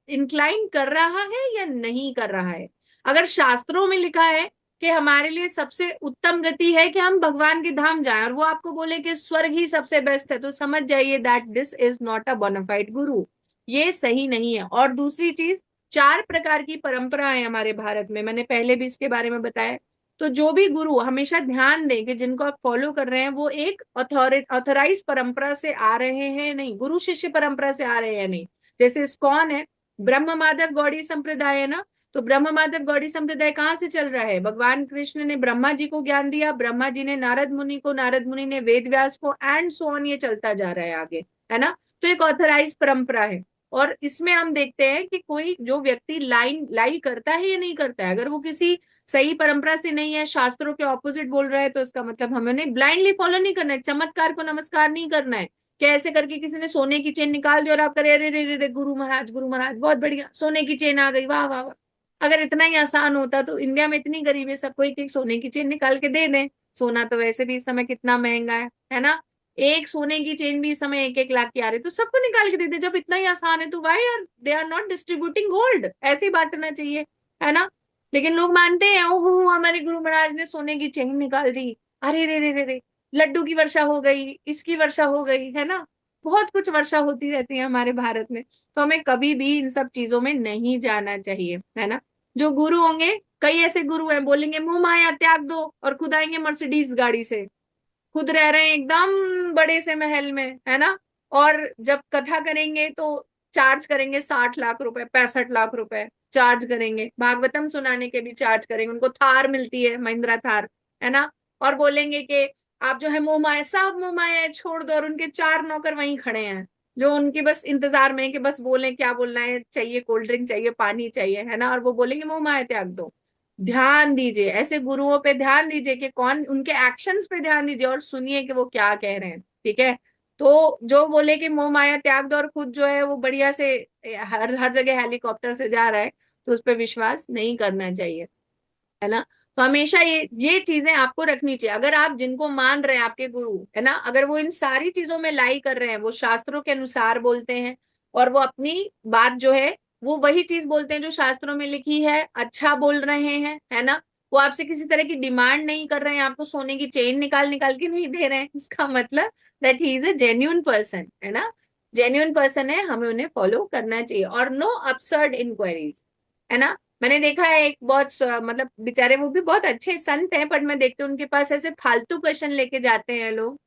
इंक्लाइन कर रहा है या नहीं कर रहा है। अगर शास्त्रों में लिखा है कि हमारे लिए सबसे उत्तम गति है कि हम भगवान के धाम जाएं, और वो आपको बोले कि स्वर्ग ही सबसे बेस्ट है, तो समझ जाइए that this is not a bona fide guru, ये सही नहीं है। और दूसरी चीज, 4 प्रकार की परंपरा है हमारे भारत में, मैंने पहले भी इसके बारे में बताया। तो जो भी गुरु, हमेशा ध्यान दें कि जिनको आप फॉलो कर रहे हैं वो एक ऑथोराइज परंपरा से आ रहे हैं, नहीं गुरु शिष्य परंपरा से आ रहे हैं नहीं। जैसे इस्कॉन है, ब्रह्म माधव गौड़ी संप्रदाय है ना, तो ब्रह्म माधव गौड़ी संप्रदाय कहाँ से चल रहा है, भगवान कृष्ण ने ब्रह्मा जी को ज्ञान दिया, ब्रह्मा जी ने नारद मुनि को, नारद मुनि ने वेद व्यास को, एंड सो ऑन, ये चलता जा रहा है आगे, है ना। तो एक ऑथराइज परंपरा है। और इसमें हम देखते हैं कि कोई जो व्यक्ति लाइन लाई करता है या नहीं करता है, अगर वो किसी सही परंपरा से नहीं है, शास्त्रों के ऑपोजिट बोल रहा है, तो इसका मतलब हमें ब्लाइंडली फॉलो नहीं करना है, चमत्कार को नमस्कार नहीं करना है। क्या ऐसे करके किसी ने सोने की चेन निकाल दी और आप करे अरे रे रे रे गुरु महाराज बहुत बढ़िया सोने की चेन आ गई, वाह वाह वाह। अगर इतना ही आसान होता तो इंडिया में इतनी गरीबी है, सबको एक एक सोने की चेन निकाल के दे दें। सोना तो वैसे भी इस समय कितना महंगा है ना। एक सोने की चेन भी इस समय 1-1 लाख की आ रही है, तो सबको निकाल के दे दे, जब इतना ही आसान है तो why are they are not distributing gold, ऐसे ही बांटना चाहिए, है ना। लेकिन लोग मानते हैं ओहो हमारे गुरु महाराज ने सोने की चेन निकाल दी, अरे रे रे रे रे, लड्डू की वर्षा हो गई, इसकी वर्षा हो गई, है ना। बहुत कुछ वर्षा होती रहती है हमारे भारत में। तो हमें कभी भी इन सब चीजों में नहीं जाना चाहिए, है ना। जो गुरु होंगे, कई ऐसे गुरु हैं बोलेंगे मोह माया त्याग दो, और खुद आएंगे मर्सिडीज गाड़ी से, खुद रह रहे हैं एकदम बड़े से महल में, है ना। और जब कथा करेंगे तो चार्ज करेंगे 60 लाख रुपए, 65 लाख रुपए चार्ज करेंगे, भागवतम सुनाने के भी चार्ज करेंगे, उनको थार मिलती है, महिंद्रा थार, है ना। और बोलेंगे कि आप जो है मोह माया, सब मोह माया है छोड़ दो, और उनके 4 नौकर वहीं खड़े हैं जो उनके बस इंतजार में है कि बस बोले क्या बोलना है, चाहिए कोल्ड ड्रिंक चाहिए, पानी चाहिए, है ना, और वो बोलेंगे मोह माया त्याग दो। ध्यान दीजिए, ऐसे गुरुओं पे ध्यान दीजिए कि कौन, उनके एक्शंस पे ध्यान दीजिए और सुनिए कि वो क्या कह रहे हैं, ठीक है। तो जो बोले कि मोह माया त्याग दो और खुद जो है वो बढ़िया से हर हर जगह हेलीकॉप्टर से जा रहा है, तो उस पर विश्वास नहीं करना चाहिए, है ना। तो हमेशा ये चीजें आपको रखनी चाहिए। अगर आप जिनको मान रहे हैं आपके गुरु, है ना, अगर वो इन सारी चीजों में लाई कर रहे हैं, वो शास्त्रों के अनुसार बोलते हैं और वो अपनी बात जो है वो वही चीज बोलते हैं जो शास्त्रों में लिखी है, अच्छा बोल रहे हैं, है ना। वो आपसे किसी तरह की डिमांड नहीं कर रहे हैं, आपको सोने की चेन निकाल निकाल के नहीं दे रहे हैं, इसका मतलब that he is a genuine person, है ना। जेन्युइन पर्सन है, हमें उन्हें फॉलो करना चाहिए। और नो अपसर्ड इंक्वायरीज, है ना। मैंने देखा है एक बहुत मतलब बेचारे वो भी बहुत अच्छे संत हैं, पर मैं देखती हूँ उनके पास ऐसे फालतू क्वेश्चन लेके जाते हैं लोग।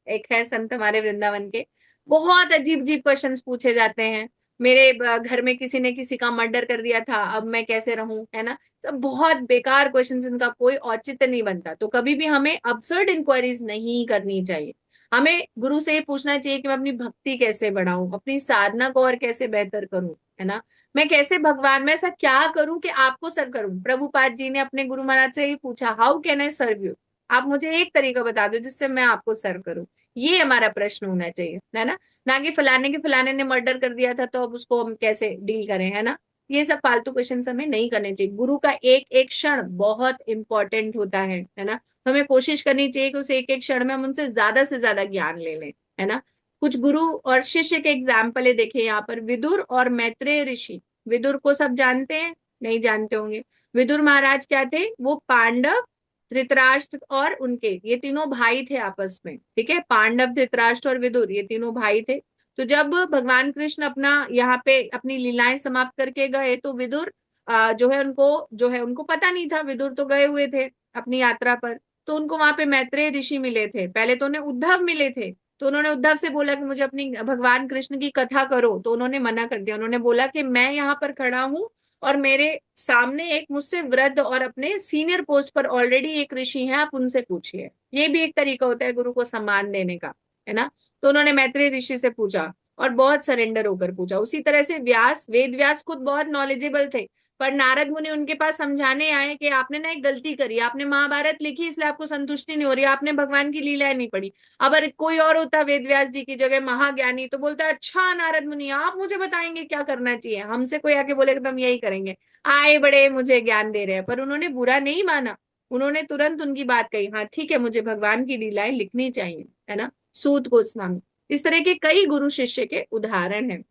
एक है संत हमारे वृंदावन के, बहुत अजीब अजीब क्वेश्चंस पूछे जाते हैं। मेरे घर में किसी ने किसी का मर्डर कर दिया था, अब मैं कैसे रहूं, है ना। सब बहुत बेकार क्वेश्चंस, इनका कोई औचित्य नहीं बनता। तो कभी भी हमें अब्सर्ड इंक्वायरीज नहीं करनी चाहिए। हमें गुरु से ये पूछना चाहिए कि मैं अपनी भक्ति कैसे बढ़ाऊं, अपनी साधना को और कैसे बेहतर करूं, है ना। मैं कैसे भगवान में ऐसा क्या करूं कि आपको सर्व करूं। प्रभुपाद जी ने अपने गुरु महाराज से ही पूछा, how can I serve you. आप मुझे एक तरीका बता दो जिससे मैं आपको सर्व करूं। ये हमारा प्रश्न होना चाहिए, है ना कि फलाने के फलाने ने मर्डर कर दिया था तो अब उसको हम कैसे डील करें, है ना। ये सब फालतू क्वेश्चन हमें नहीं करने चाहिए। गुरु का एक एक क्षण बहुत इंपॉर्टेंट होता है ना। हमें कोशिश करनी चाहिए कि उस एक एक क्षण में हम उनसे ज्यादा से ज्यादा ज्ञान ले लें, है ना। कुछ गुरु और शिष्य के एग्जाम्पल है, देखिए यहाँ पर विदुर और मैत्रेय ऋषि। विदुर को सब जानते हैं, नहीं जानते होंगे। विदुर महाराज क्या थे, वो पांडव, धृतराष्ट्र और उनके ये तीनों भाई थे आपस में, ठीक है। पांडव, धृतराष्ट्र और विदुर ये तीनों भाई थे। तो जब भगवान कृष्ण अपना यहाँ पे अपनी लीलाएं समाप्त करके गए तो विदुर जो है उनको पता नहीं था, विदुर तो गए हुए थे अपनी यात्रा पर। तो उनको वहां पे मैत्रेय ऋषि मिले थे। पहले तो उन्हें उद्धव मिले थे। तो उन्होंने उद्धव से बोला कि मुझे अपनी भगवान कृष्ण की कथा करो, तो उन्होंने मना कर दिया। उन्होंने बोला कि मैं यहाँ पर खड़ा हूँ और मेरे सामने एक मुझसे वृद्ध और अपने सीनियर पोस्ट पर ऑलरेडी एक ऋषि हैं, आप उनसे पूछिए। ये भी एक तरीका होता है गुरु को सम्मान देने का, है ना। तो उन्होंने मैत्रेय ऋषि से पूछा और बहुत सरेंडर होकर पूछा। उसी तरह से व्यास, वेद व्यास खुद बहुत नॉलेजेबल थे, पर नारद मुनि उनके पास समझाने आए कि आपने ना एक गलती करी, आपने महाभारत लिखी इसलिए आपको संतुष्टि नहीं हो रही, आपने भगवान की लीलाएं नहीं पढ़ी। अगर कोई और होता वेद व्यास जी की जगह महाज्ञानी, तो बोलता अच्छा नारद मुनि आप मुझे बताएंगे क्या करना चाहिए, हमसे कोई आके बोले तो हम यही करेंगे, आए बड़े मुझे ज्ञान दे रहे हैं। पर उन्होंने बुरा नहीं माना, उन्होंने तुरंत उनकी बात कही, हाँ ठीक है मुझे भगवान की लीलाएं लिखनी चाहिए, है ना। सूत गोस्वामी, इस तरह के कई गुरु शिष्य के उदाहरण हैं।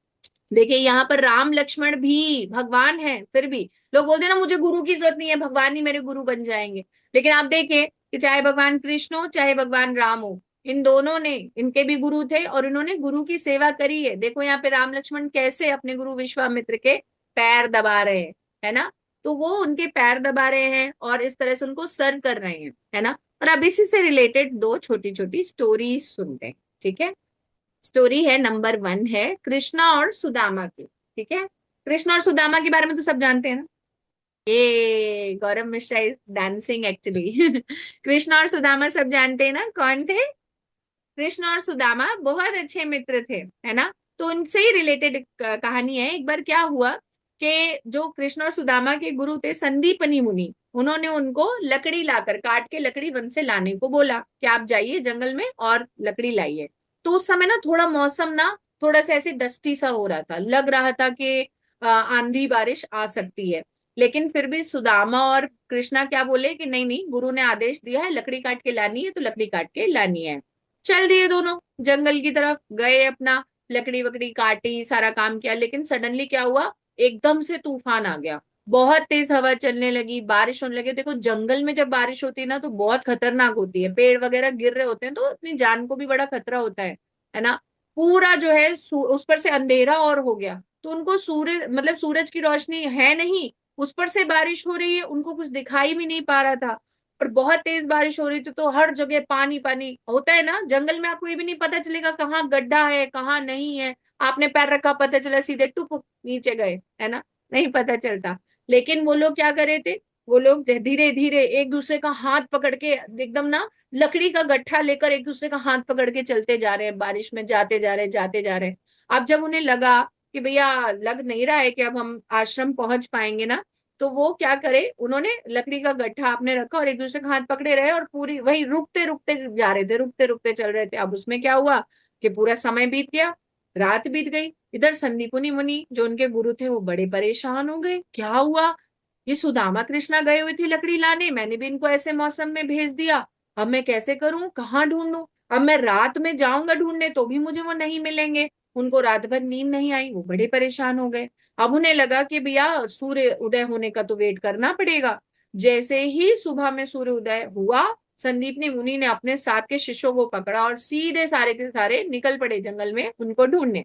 देखिए यहाँ पर राम लक्ष्मण भी भगवान है, फिर भी लोग बोलते हैं ना मुझे गुरु की जरूरत नहीं है, भगवान ही मेरे गुरु बन जाएंगे। लेकिन आप देखें कि चाहे भगवान कृष्ण हो चाहे भगवान राम हो, इन दोनों ने, इनके भी गुरु थे और इन्होंने गुरु की सेवा करी है। देखो यहाँ पे राम लक्ष्मण कैसे अपने गुरु विश्वामित्र के पैर दबा रहे हैं, है ना। तो वो उनके पैर दबा रहे हैं और इस तरह से उनको सर्व कर रहे हैं, है ना। और अब इसी से रिलेटेड दो छोटी छोटी स्टोरी सुनते हैं, ठीक है। स्टोरी है नंबर 1 है कृष्णा और सुदामा की, ठीक है। कृष्ण और सुदामा के बारे में तो सब जानते हैं ना। ये Gaurav Mishra is dancing actually Krishna और सुदामा सब जानते हैं ना, कौन थे। कृष्ण और सुदामा बहुत अच्छे मित्र थे, है ना। तो उनसे ही रिलेटेड कहानी है। एक बार क्या हुआ कि जो कृष्ण और सुदामा के गुरु थे संदीपनी मुनि, उन्होंने उनको लकड़ी लाकर, काट के लकड़ी वन से लाने को बोला कि आप जाइए जंगल में और लकड़ी लाइए। तो उस समय ना थोड़ा मौसम ना थोड़ा सा ऐसे डस्टी सा हो रहा था, लग रहा था कि आंधी बारिश आ सकती है। लेकिन फिर भी सुदामा और कृष्णा क्या बोले कि नहीं नहीं, गुरु ने आदेश दिया है लकड़ी काट के लानी है तो लकड़ी काट के लानी है। चल दिए दोनों जंगल की तरफ गए, अपना लकड़ी वकड़ी काटी, सारा काम किया। लेकिन सडनली क्या हुआ, एकदम से तूफान आ गया, बहुत तेज हवा चलने लगी, बारिश होने लगी। देखो जंगल में जब बारिश होती है ना तो बहुत खतरनाक होती है, पेड़ वगैरह गिर रहे होते हैं तो अपनी जान को भी बड़ा खतरा होता है ना। पूरा जो है उस पर से अंधेरा और हो गया, तो उनको सूर्य मतलब सूरज की रोशनी है नहीं, उस पर से बारिश हो रही है, उनको कुछ दिखाई भी नहीं पा रहा था। और बहुत तेज बारिश हो रही थी तो हर जगह पानी पानी होता है ना जंगल में, आपको ये भी नहीं पता चलेगा कहाँ गड्ढा है कहाँ नहीं है। आपने पैर रखा पता चला सीधे टुप नीचे गए, है ना, नहीं पता चलता। लेकिन वो लोग क्या कर रहे थे, वो लोग धीरे धीरे एक दूसरे का हाथ पकड़ के एकदम ना लकड़ी का गट्ठा लेकर एक दूसरे का हाथ पकड़ के चलते जा रहे हैं, बारिश में जाते जा रहे हैं जाते जा रहे हैं। अब जब उन्हें लगा कि भैया लग नहीं रहा है कि अब हम आश्रम पहुंच पाएंगे ना, तो वो क्या करे, उन्होंने लकड़ी का गट्ठा आपने रखा और एक दूसरे का हाथ पकड़े रहे और पूरी वही रुकते रुकते जा रहे थे, रुकते रुकते चल रहे थे। अब उसमें क्या हुआ कि पूरा समय बीत गया, रात बीत गई। इधर संदीपनी मुनि जो उनके गुरु थे वो बड़े परेशान हो गए, क्या हुआ, ये सुदामा कृष्णा गए हुए थे लकड़ी लाने, मैंने भी इनको ऐसे मौसम में भेज दिया, अब मैं कैसे करूं, कहाँ ढूंढूं। अब मैं रात में जाऊंगा ढूंढने तो भी मुझे वो नहीं मिलेंगे। उनको रात भर नींद नहीं आई, वो बड़े परेशान हो गए। अब उन्हें लगा कि भैया सूर्य उदय होने का तो वेट करना पड़ेगा। जैसे ही सुबह में सूर्य उदय हुआ, संदीपनी मुनि ने अपने साथ के शिष्यों को पकड़ा और सीधे सारे के सारे निकल पड़े जंगल में उनको ढूंढने।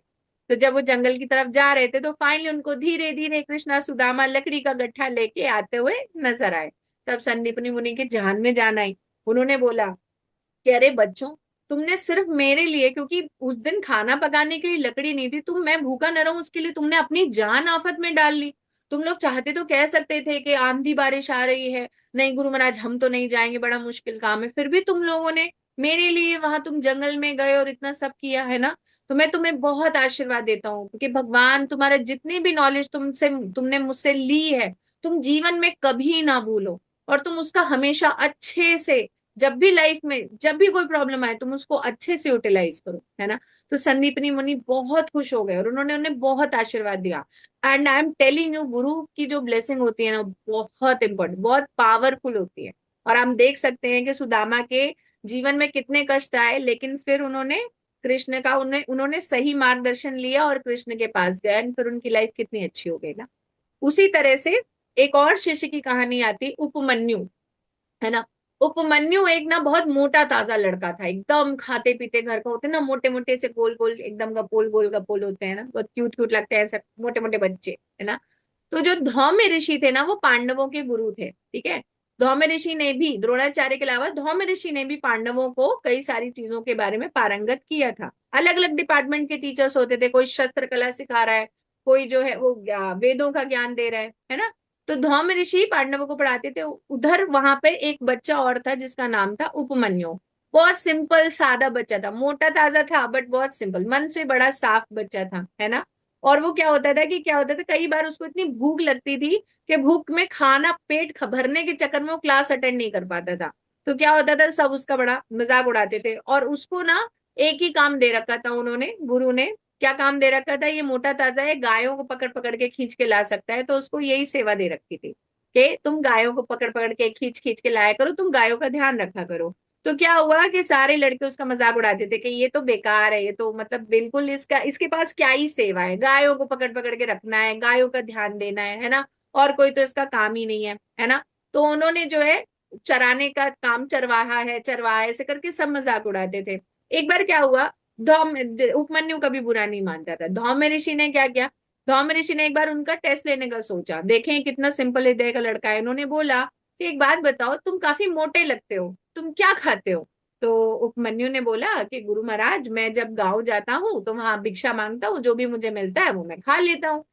तो जब वो जंगल की तरफ जा रहे थे तो फाइनली उनको धीरे धीरे कृष्णा सुदामा लकड़ी का गट्ठा लेके आते हुए नजर आए। तब संदीपनी मुनि की जान में जान आई। उन्होंने बोला कि अरे बच्चों, तुमने सिर्फ मेरे लिए, क्योंकि उस दिन खाना पकाने के लिए लकड़ी नहीं थी, मैं भूखा न रहूं उसके लिए तुमने अपनी जान आफत में डाल ली। तुम लोग चाहते तो कह सकते थे कि आंधी बारिश आ रही है, नहीं गुरु महाराज हम तो नहीं जाएंगे, बड़ा मुश्किल काम है, फिर भी तुम लोगों ने मेरे लिए वहां तुम जंगल में गए और इतना सब किया है ना। तो मैं तुम्हें बहुत आशीर्वाद देता हूँ, क्योंकि भगवान तुम्हारा जितनी भी नॉलेज तुमने मुझसे ली है, तुम जीवन में कभी ना भूलो, और तुम उसका हमेशा अच्छे से, जब भी लाइफ में जब भी कोई प्रॉब्लम आए तुम उसको अच्छे से यूटिलाइज करो, है ना। तो संदीपनी मुनि बहुत खुश हो गए और उन्होंने उन्हें बहुत आशीर्वाद दिया। And I am telling you, गुरु की जो ब्लेसिंग होती है ना, बहुत इंपॉर्टेंट, बहुत पावरफुल होती है। और हम देख सकते हैं कि सुदामा के जीवन में कितने कष्ट आए, लेकिन फिर उन्होंने कृष्ण का उन्होंने सही मार्गदर्शन लिया और कृष्ण के पास गए, and फिर उनकी लाइफ कितनी अच्छी हो गई ना। उसी तरह से एक और शिष्य की कहानी आती, उपमन्यु, है ना। उपमन्यु एक ना बहुत मोटा ताजा लड़का था, एकदम खाते पीते घर का, होते ना मोटे मोटे से गोल गोल एकदम गपोल, गोल गपोल होते हैं ना, बहुत क्यूट क्यूट लगते हैं ऐसे मोटे मोटे बच्चे, है ना। तो जो धौम्य ऋषि थे ना, वो पांडवों के गुरु थे, ठीक है। धौम्य ऋषि ने भी, द्रोणाचार्य के अलावा धौम्य ऋषि ने भी पांडवों को कई सारी चीजों के बारे में पारंगत किया था। अलग अलग डिपार्टमेंट के टीचर्स होते थे, कोई शस्त्र कला सिखा रहा है, कोई जो है वो वेदों का ज्ञान दे रहा है ना। तो धौम्य ऋषि पांडवों को पढ़ाते थे। उधर वहां पे एक बच्चा और था जिसका नाम था उपमन्यु। बहुत सिंपल सादा बच्चा था, मोटा ताजा था बट बहुत सिंपल, मन से बड़ा साफ बच्चा था, है ना। और वो क्या होता था, कई बार उसको इतनी भूख लगती थी कि भूख में खाना पेट भरने के चक्कर में वो क्लास अटेंड नहीं कर पाता था। तो क्या होता था, सब उसका बड़ा मजाक उड़ाते थे, और उसको ना एक ही काम दे रखा था उन्होंने, गुरु ने क्या काम दे रखा था, ये मोटा ताजा है, गायों को पकड़ पकड़ के खींच के ला सकता है, तो उसको यही सेवा दे रखी थी कि तुम गायों को पकड़ पकड़ के खींच खींच के लाया करो, तुम गायों का ध्यान रखा करो। तो क्या हुआ कि सारे लड़के उसका मजाक उड़ाते थे कि ये तो बेकार है, ये तो मतलब बिल्कुल इसके पास क्या ही सेवा है, गायों को पकड़ पकड़ के रखना है, गायों का ध्यान देना है ना, और कोई तो इसका काम ही नहीं है ना। तो उन्होंने जो है चराने का काम, चरवाहा ऐसे करके सब मजाक उड़ाते थे। एक बार क्या हुआ, उपमन्यु कभी बुरा नहीं मानता था। धौम्य ऋषि ने क्या किया, धौम्य ऋषि ने एक बार उनका टेस्ट लेने का सोचा, देखें कितना सिंपल हृदय का लड़का है। उन्होंने बोला कि एक बात बताओ, तुम काफी मोटे लगते हो, तुम क्या खाते हो। तो उपमन्यु ने बोला कि गुरु महाराज, मैं जब गांव जाता हूँ तो वहां भिक्षा मांगता हूँ, जो भी मुझे मिलता है वो मैं खा लेता हूँ।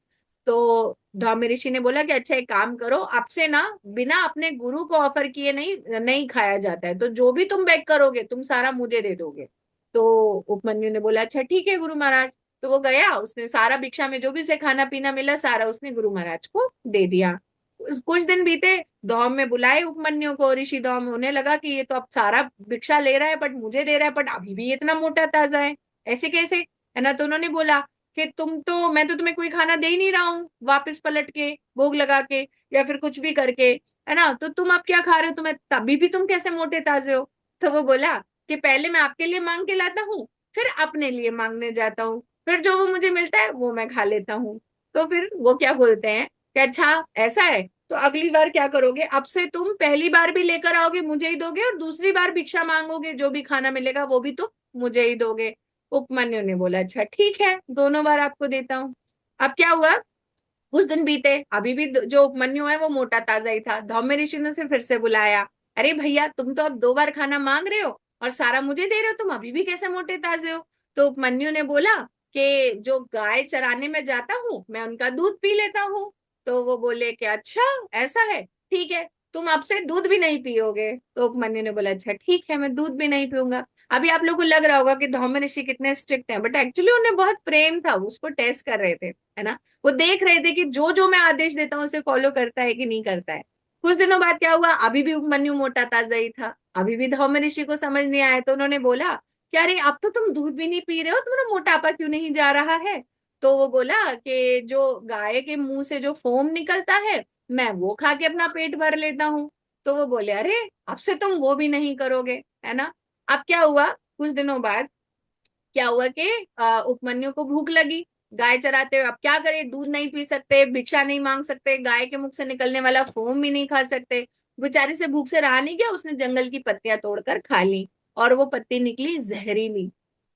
तो धौम्य ऋषि ने बोला कि अच्छा एक काम करो, आपसे ना बिना अपने गुरु को ऑफर किए नहीं नहीं खाया जाता है, तो जो भी तुम बेग करोगे तुम सारा मुझे दे दोगे। तो उपमन्यु ने बोला अच्छा ठीक है गुरु महाराज। तो वो गया, उसने सारा भिक्षा में जो भी से खाना पीना मिला सारा उसने गुरु महाराज को दे दिया। कुछ दिन बीते, धौम्य बुलाए उपमन्यु को, ऋषि धौम्य, उन्हें लगा कि ये तो अब सारा भिक्षा ले रहा है बट मुझे दे रहा है, बट अभी भी इतना मोटा ताजा है, ऐसे कैसे, है ना। तो उन्होंने बोला कि मैं तो तुम्हें कोई खाना दे ही नहीं रहा हूँ, वापस पलट के भोग लगा के या फिर कुछ भी करके, है ना, तो तुम अब क्या खा रहे हो, तुम्हें तभी भी तुम कैसे मोटे ताजे हो। तो वो बोला कि पहले मैं आपके लिए मांग के लाता हूँ, फिर अपने लिए मांगने जाता हूँ, फिर जो वो मुझे मिलता है वो मैं खा लेता हूँ। तो फिर वो क्या बोलते हैं कि अच्छा ऐसा है, तो अगली बार क्या करोगे, अब से तुम पहली बार भी लेकर आओगे मुझे ही दोगे, और दूसरी बार भिक्षा मांगोगे जो भी खाना मिलेगा वो भी तो मुझे ही दोगे। उपमन्यु ने बोला अच्छा ठीक है, दोनों बार आपको देता हूँ। अब क्या हुआ, कुछ दिन बीते, अभी भी जो उपमन्यु है वो मोटा ताजा ही था। धौम्य ऋषि ने उसे फिर से बुलाया, अरे भैया तुम तो अब दो बार खाना मांग रहे हो और सारा मुझे दे रहे हो, तुम अभी भी कैसे मोटे ताजे हो। तो उपमन्यु ने बोला कि जो गाय चराने में जाता हूँ मैं उनका दूध पी लेता हूँ। तो वो बोले कि अच्छा ऐसा है, ठीक है, तुम अब से दूध भी नहीं पियोगे। तो उपमन्यु ने बोला अच्छा ठीक है, मैं दूध भी नहीं पीऊंगा। अभी आप लोग को लग रहा होगा कि धौम्य ऋषि कितने स्ट्रिक्ट हैं, बट एक्चुअली उन्हें बहुत प्रेम था, उसको टेस्ट कर रहे थे, है ना। वो देख रहे थे कि जो जो मैं आदेश देता हूँ उसे फॉलो करता है कि नहीं करता है। कुछ दिनों बाद क्या हुआ, अभी भी उपमन्यु मोटा ताजा ही था, अभी भी धौम्य ऋषि को समझ नहीं आया। तो उन्होंने बोला कि अरे अब तो तुम दूध भी नहीं पी रहे हो, तुम्हारा मोटापा क्यों नहीं जा रहा है। तो वो बोला कि जो गाय के मुंह से जो फोम निकलता है मैं वो खा के अपना पेट भर लेता हूँ। तो वो बोले अरे अब से तुम वो भी नहीं करोगे, है ना। अब क्या हुआ, कुछ दिनों बाद क्या हुआ कि उपमन्यु को भूख लगी, गाय चराते हुए अब क्या करे, दूध नहीं पी सकते, भिक्षा नहीं मांग सकते, गाय के मुख से निकलने वाला फोम भी नहीं खा सकते। बेचारे से भूख से रहा नहीं गया, उसने जंगल की पत्तियां तोड़कर खा ली, और वो पत्ती निकली जहरीली।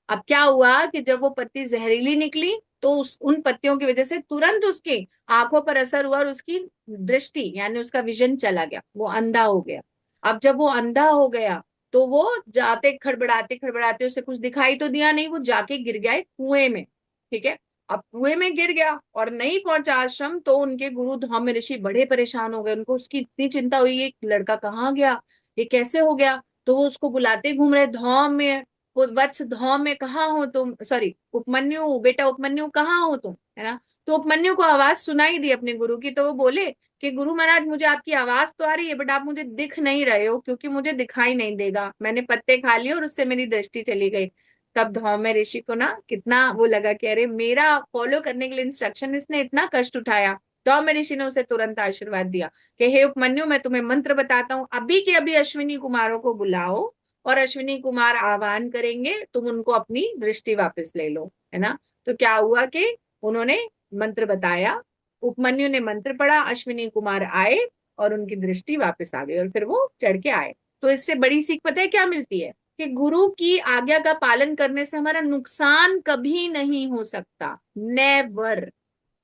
अब क्या हुआ कि जब वो पत्ती जहरीली निकली तो उन पत्तियों की वजह से तुरंत उसकी आंखों पर असर हुआ और उसकी दृष्टि यानी उसका विजन चला गया, वो अंधा हो गया। अब जब वो अंधा हो गया तो वो जाते खड़बड़ाते खड़बड़ाते, उसे कुछ दिखाई तो दिया नहीं, वो जाके गिर गया एक कुएं में। ठीक है, अब कुएं में गिर गया और नहीं पहुंचा आश्रम, तो उनके गुरु धौम्य ऋषि बड़े परेशान हो गए, उनको उसकी इतनी चिंता हुई, ये लड़का कहाँ गया, ये कैसे हो गया। तो वो उसको बुलाते घूम रहे, धौम्य, वो वत्स धौम्य कहाँ हो तुम, सॉरी उपमन्यु, बेटा उपमन्यु कहाँ हो तुम, है ना। तो उपमन्यु को आवाज सुनाई दी अपने गुरु की, तो वो बोले कि गुरु महाराज मुझे आपकी आवाज तो आ रही है, बट आप मुझे दिख नहीं रहे हो, क्योंकि मुझे दिखाई नहीं देगा, मैंने पत्ते खा लिए और उससे मेरी दृष्टि चली गई। तब धौम्य ऋषि को ना कितना वो लगा कि अरे मेरा फॉलो करने के लिए इंस्ट्रक्शन इसने इतना कष्ट उठाया। धौम्य ऋषि ने उसे तुरंत आशीर्वाद दिया कि हे उपमन्यु, मैं तुम्हें मंत्र बताता हूँ, अभी के अभी अश्विनी कुमारों को बुलाओ, और अश्विनी कुमार आह्वान करेंगे, तुम उनको अपनी दृष्टि वापस ले लो, है ना। तो क्या हुआ कि उन्होंने मंत्र बताया, उपमन्यु ने मंत्र पढ़ा, अश्विनी कुमार आए और उनकी दृष्टि वापस आ गई, और फिर वो चढ़ के आए। तो इससे बड़ी सीख पता है क्या मिलती है, कि गुरु की आज्ञा का पालन करने से हमारा नुकसान कभी नहीं हो सकता, नेवर।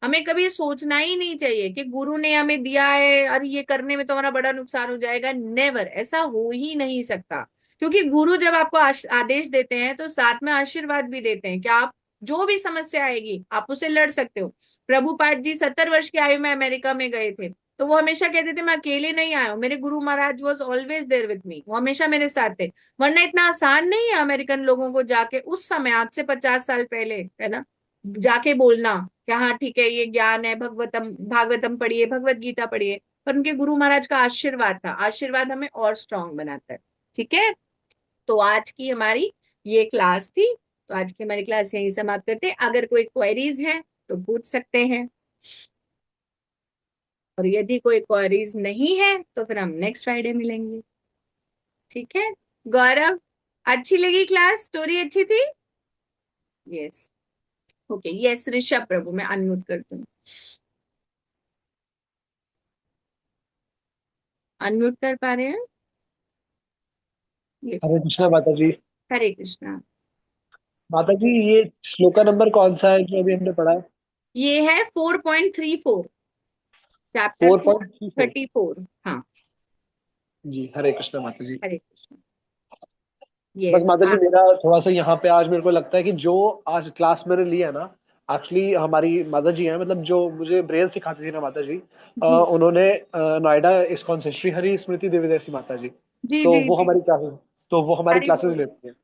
हमें कभी ये सोचना ही नहीं चाहिए कि गुरु ने हमें दिया है और ये करने में तो हमारा बड़ा नुकसान हो जाएगा, नेवर, ऐसा हो ही नहीं सकता। क्योंकि गुरु जब आपको आदेश देते हैं तो साथ में आशीर्वाद भी देते हैं कि आप जो भी समस्या आएगी आप उसे लड़ सकते हो। प्रभुपाद जी 70 वर्ष की आयु में अमेरिका में गए थे, तो वो हमेशा कहते थे मैं अकेले नहीं आया हूँ, मेरे गुरु महाराज was always there with me, वो हमेशा मेरे साथ थे। वरना इतना आसान नहीं है अमेरिकन लोगों को जाके उस समय, आज से 50 साल पहले, है ना, जाके बोलना कि हाँ ठीक है ये ज्ञान है, भगवतम भागवतम पढ़िए, भगवत गीता पढ़िए। पर उनके गुरु महाराज का आशीर्वाद था, आशीर्वाद हमें और स्ट्रांग बनाता है। ठीक है, तो आज की हमारी ये क्लास थी, तो आज की हमारी क्लास यहीं समाप्त करते हैं। अगर कोई क्वेरीज है तो पूछ सकते हैं, और यदि कोई क्वेरीज नहीं है तो फिर हम नेक्स्ट फ्राइडे मिलेंगे। ठीक है गौरव, अच्छी लगी क्लास, स्टोरी अच्छी थी? यस, ओके, यस ऋषभ प्रभु, मैं अनम्यूट कर दूं, अनम्यूट कर पा रहे हैं? यस, हरे कृष्णा माता जी। हरे कृष्णा। माता जी, ये श्लोका नंबर कौन सा है जो अभी हमने पढ़ा है? ये है 4.34, chapter four four point three four 34। हाँ, जी, हरे कृष्णा माता जी। हरे कृष्णा। बस यस, माता जी, मेरा थोड़ा सा यहाँ पे आज मेरे को लगता है कि जो आज क्लास मैंने लिया ना, एक्चुअली हमारी माता जी हैं, मतलब जो मुझे ब्रेल सिखाती थी ना माता जी, जी उन्होंने नोएडा इस्कॉन से श्री हरि स्मृति देवीदासी माता जी, जी तो जी वो जी, हमारी क्लासेस तो वो हमारी अरे क्लासेस वो, लेती हैं।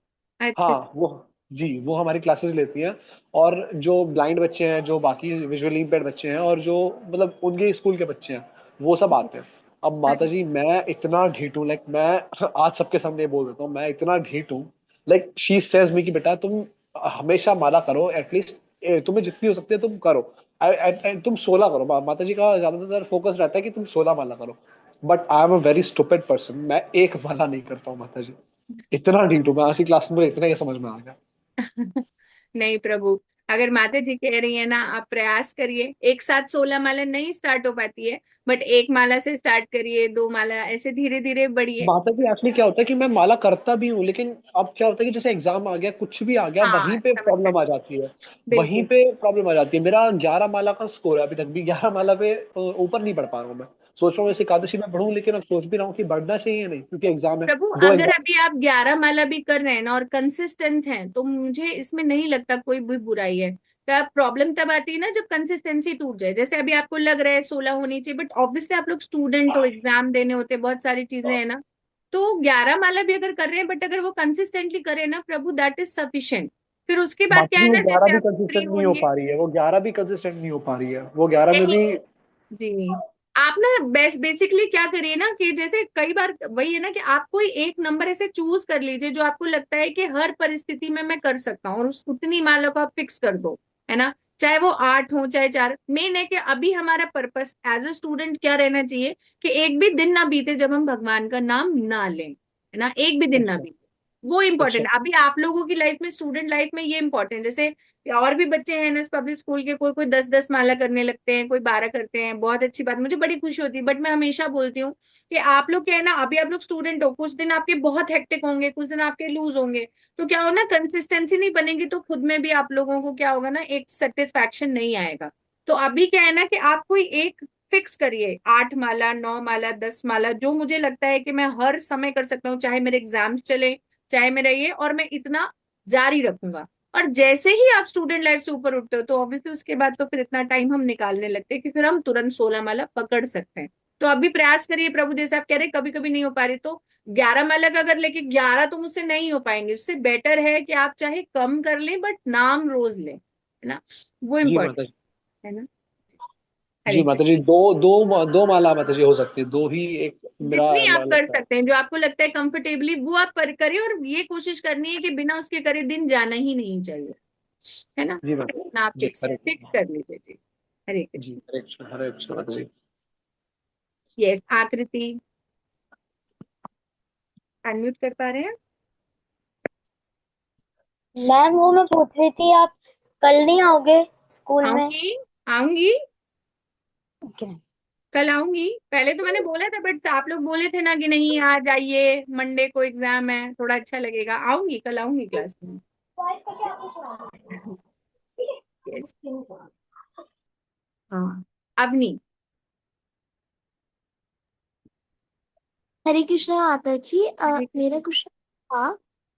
अच्छा हाँ, अच्छा, वो जी, वो हमारी क्लासेस लेती हैं। और जो ब्लाइंड बच्चे हैं, जो बाकी विजुअली इम्पेयर्ड बच्चे हैं, और जो मतलब उनके स्कूल के बच्चे हैं, वो सब आते हैं। अब माता अरे जी, मैं इतना ढीठ हूँ, लाइक मैं आज सबके सामने ये बोल देता हूँ, मैं इतना ढीठ हूँ। लाइक शी सेज मी कि बेटा तुम हमेशा माला करो, एटलीस्ट तुम्हें जितनी हो सकती है तुम करो। तुम 16 करो, माता जी का ज्यादातर फोकस रहता है कि तुम 16 माला करो। But I am a very stupid person, मैं एक माला नहीं करता हूँ माता जी। इतना ढीठ हूँ मैं, आज की क्लास में मुझे इतना ही समझ में आ गया। नहीं प्रभु, अगर माता जी कह रही है ना, आप प्रयास करिए, एक साथ 16 माला नहीं स्टार्ट हो पाती है, बट एक माला से स्टार्ट करिए, 2 माला, ऐसे धीरे धीरे बढ़िए। माता जी, एक्चुअली क्या होता है कि मैं माला करता भी हूँ, लेकिन अब क्या होता है कि जैसे एग्जाम आ गया, कुछ भी आ गया, वहीं हाँ पे समझ प्रॉब्लम आ सकते, जाती है। वहीं बिल्कुल। पे प्रॉब्लम आ जाती है। मेरा 11 माला का स्कोर है, अभी तक भी 11 माला पे ऊपर नहीं बढ़ पा रहा हूँ मैं। सोच रहा हूँ इस एकादशी में बढ़ूं, लेकिन अब सोच भी रहा हूँ कि बढ़ना चाहिए नहीं, क्योंकि एग्जाम है, प्रभु दो अगर एग्जाम। अभी आप 11 माला भी कर रहे हैं ना और कंसिस्टेंट हैं, तो मुझे इसमें नहीं लगता कोई भी बुराई है। तो प्रॉब्लम तब आती है ना जब कंसिस्टेंसी टूट जाए, जैसे अभी आपको लग रहा है 16 होनी चाहिए, बट ऑब्वियसली आप लोग स्टूडेंट हो, एग्जाम देने होते हैं, बहुत सारी चीजें हैं ना। तो 11 माला भी अगर कर रहे हैं, बट अगर वो कंसिस्टेंटली करें ना प्रभु, दैट इज सफिशिएंट। फिर उसके बाद माता क्या जी, है वो ना, 11 जैसे भी आप फ्री कंसिस्टेंट नहीं हो होंगे। पा रही है, वो 11 भी कंसिस्टेंट नहीं हो पा रही है, वो 11 में नहीं भी। जी, आप ना बेसिकली क्या करिए ना, कि जैसे कई बार वही है ना, कि आप कोई एक नंबर ऐसे चूज कर लीजिए जो आपको लगता है कि हर परिस्थिति में मैं कर सकता हूँ, और उस उतनी माला को आप फिक्स कर दो, है ना। चाहे वो 8 हो चाहे 4, मेन है कि अभी हमारा पर्पस एज अ स्टूडेंट क्या रहना चाहिए, कि एक भी दिन ना बीते जब हम भगवान का नाम ना लें, है ना, एक भी दिन ना अच्छा। बीते। वो अच्छा। इंपॉर्टेंट अभी आप लोगों की लाइफ में, स्टूडेंट लाइफ में ये इंपॉर्टेंट। जैसे और भी बच्चे हैं ना पब्लिक स्कूल के, कोई कोई 10-10 माला करने लगते हैं, कोई 12 करते हैं, बहुत अच्छी बात, मुझे बड़ी खुशी होती है। बट मैं हमेशा बोलती हूँ कि आप लोग क्या है ना, अभी आप लोग स्टूडेंट हो, कुछ दिन आपके बहुत हेक्टिक होंगे, कुछ दिन आपके लूज होंगे, तो क्या हो ना, कंसिस्टेंसी नहीं बनेगी, तो खुद में भी आप लोगों को क्या होगा ना, एक सेटिस्फैक्शन नहीं आएगा। तो अभी क्या है ना, कि आप कोई एक फिक्स करिए, 8 माला, 9 माला, 10 माला, जो मुझे लगता है कि मैं हर समय कर सकता हूँ, चाहे मेरे एग्जाम्स चले, चाहे मेरा ये, और मैं इतना जारी रखूंगा। और जैसे ही आप स्टूडेंट लाइफ से ऊपर उठते हो तो ऑब्वियसली उसके बाद तो फिर इतना टाइम हम निकालने लगते हैं कि फिर हम तुरंत 16 माला पकड़ सकते हैं। तो अभी प्रयास करिए प्रभु, जैसे आप कह रहे हैं कभी कभी नहीं हो पा रही, तो 11 माला का अगर लेके 11 तो मुझसे नहीं हो पाएंगे, उससे बेटर है कि आप चाहे कम कर लें बट नाम रोज लें, है ना, वो जी इम्पोर्टेंट माता जी। है ना। जी हरे माता कृष्ण। जी, दो माला माता जी हो सकती है, दो ही एक मेरा जितनी आप कर लगता है। सकते हैं, जो आपको लगता है कंफर्टेबली, वो आप करिए, और ये कोशिश करनी है कि बिना उसके करे दिन जाना ही नहीं चाहिए, है ना। जी माता ना आप जी, हरे फिक्स कृष्ण। कर लीजिए जी। हरे जी कृष्ण। हरे कृष्ण माता जी। यस, आकृति अनम्यूट कर पा रहे हैं। मैम वो मैं पूछ रही थी, आप कल नहीं आओगे स्कूल में? आऊंगी, आऊंगी, ओके। कल आऊंगी। पहले तो मैंने बोला था बट आप लोग बोले थे ना कि नहीं आ जाइए, मंडे को एग्जाम है, थोड़ा अच्छा लगेगा। आऊंगी, कल आऊंगी क्लास में। यस। हाँ, अब नहीं। हरे कृष्णा माता जी, मेरा क्वेश्चन था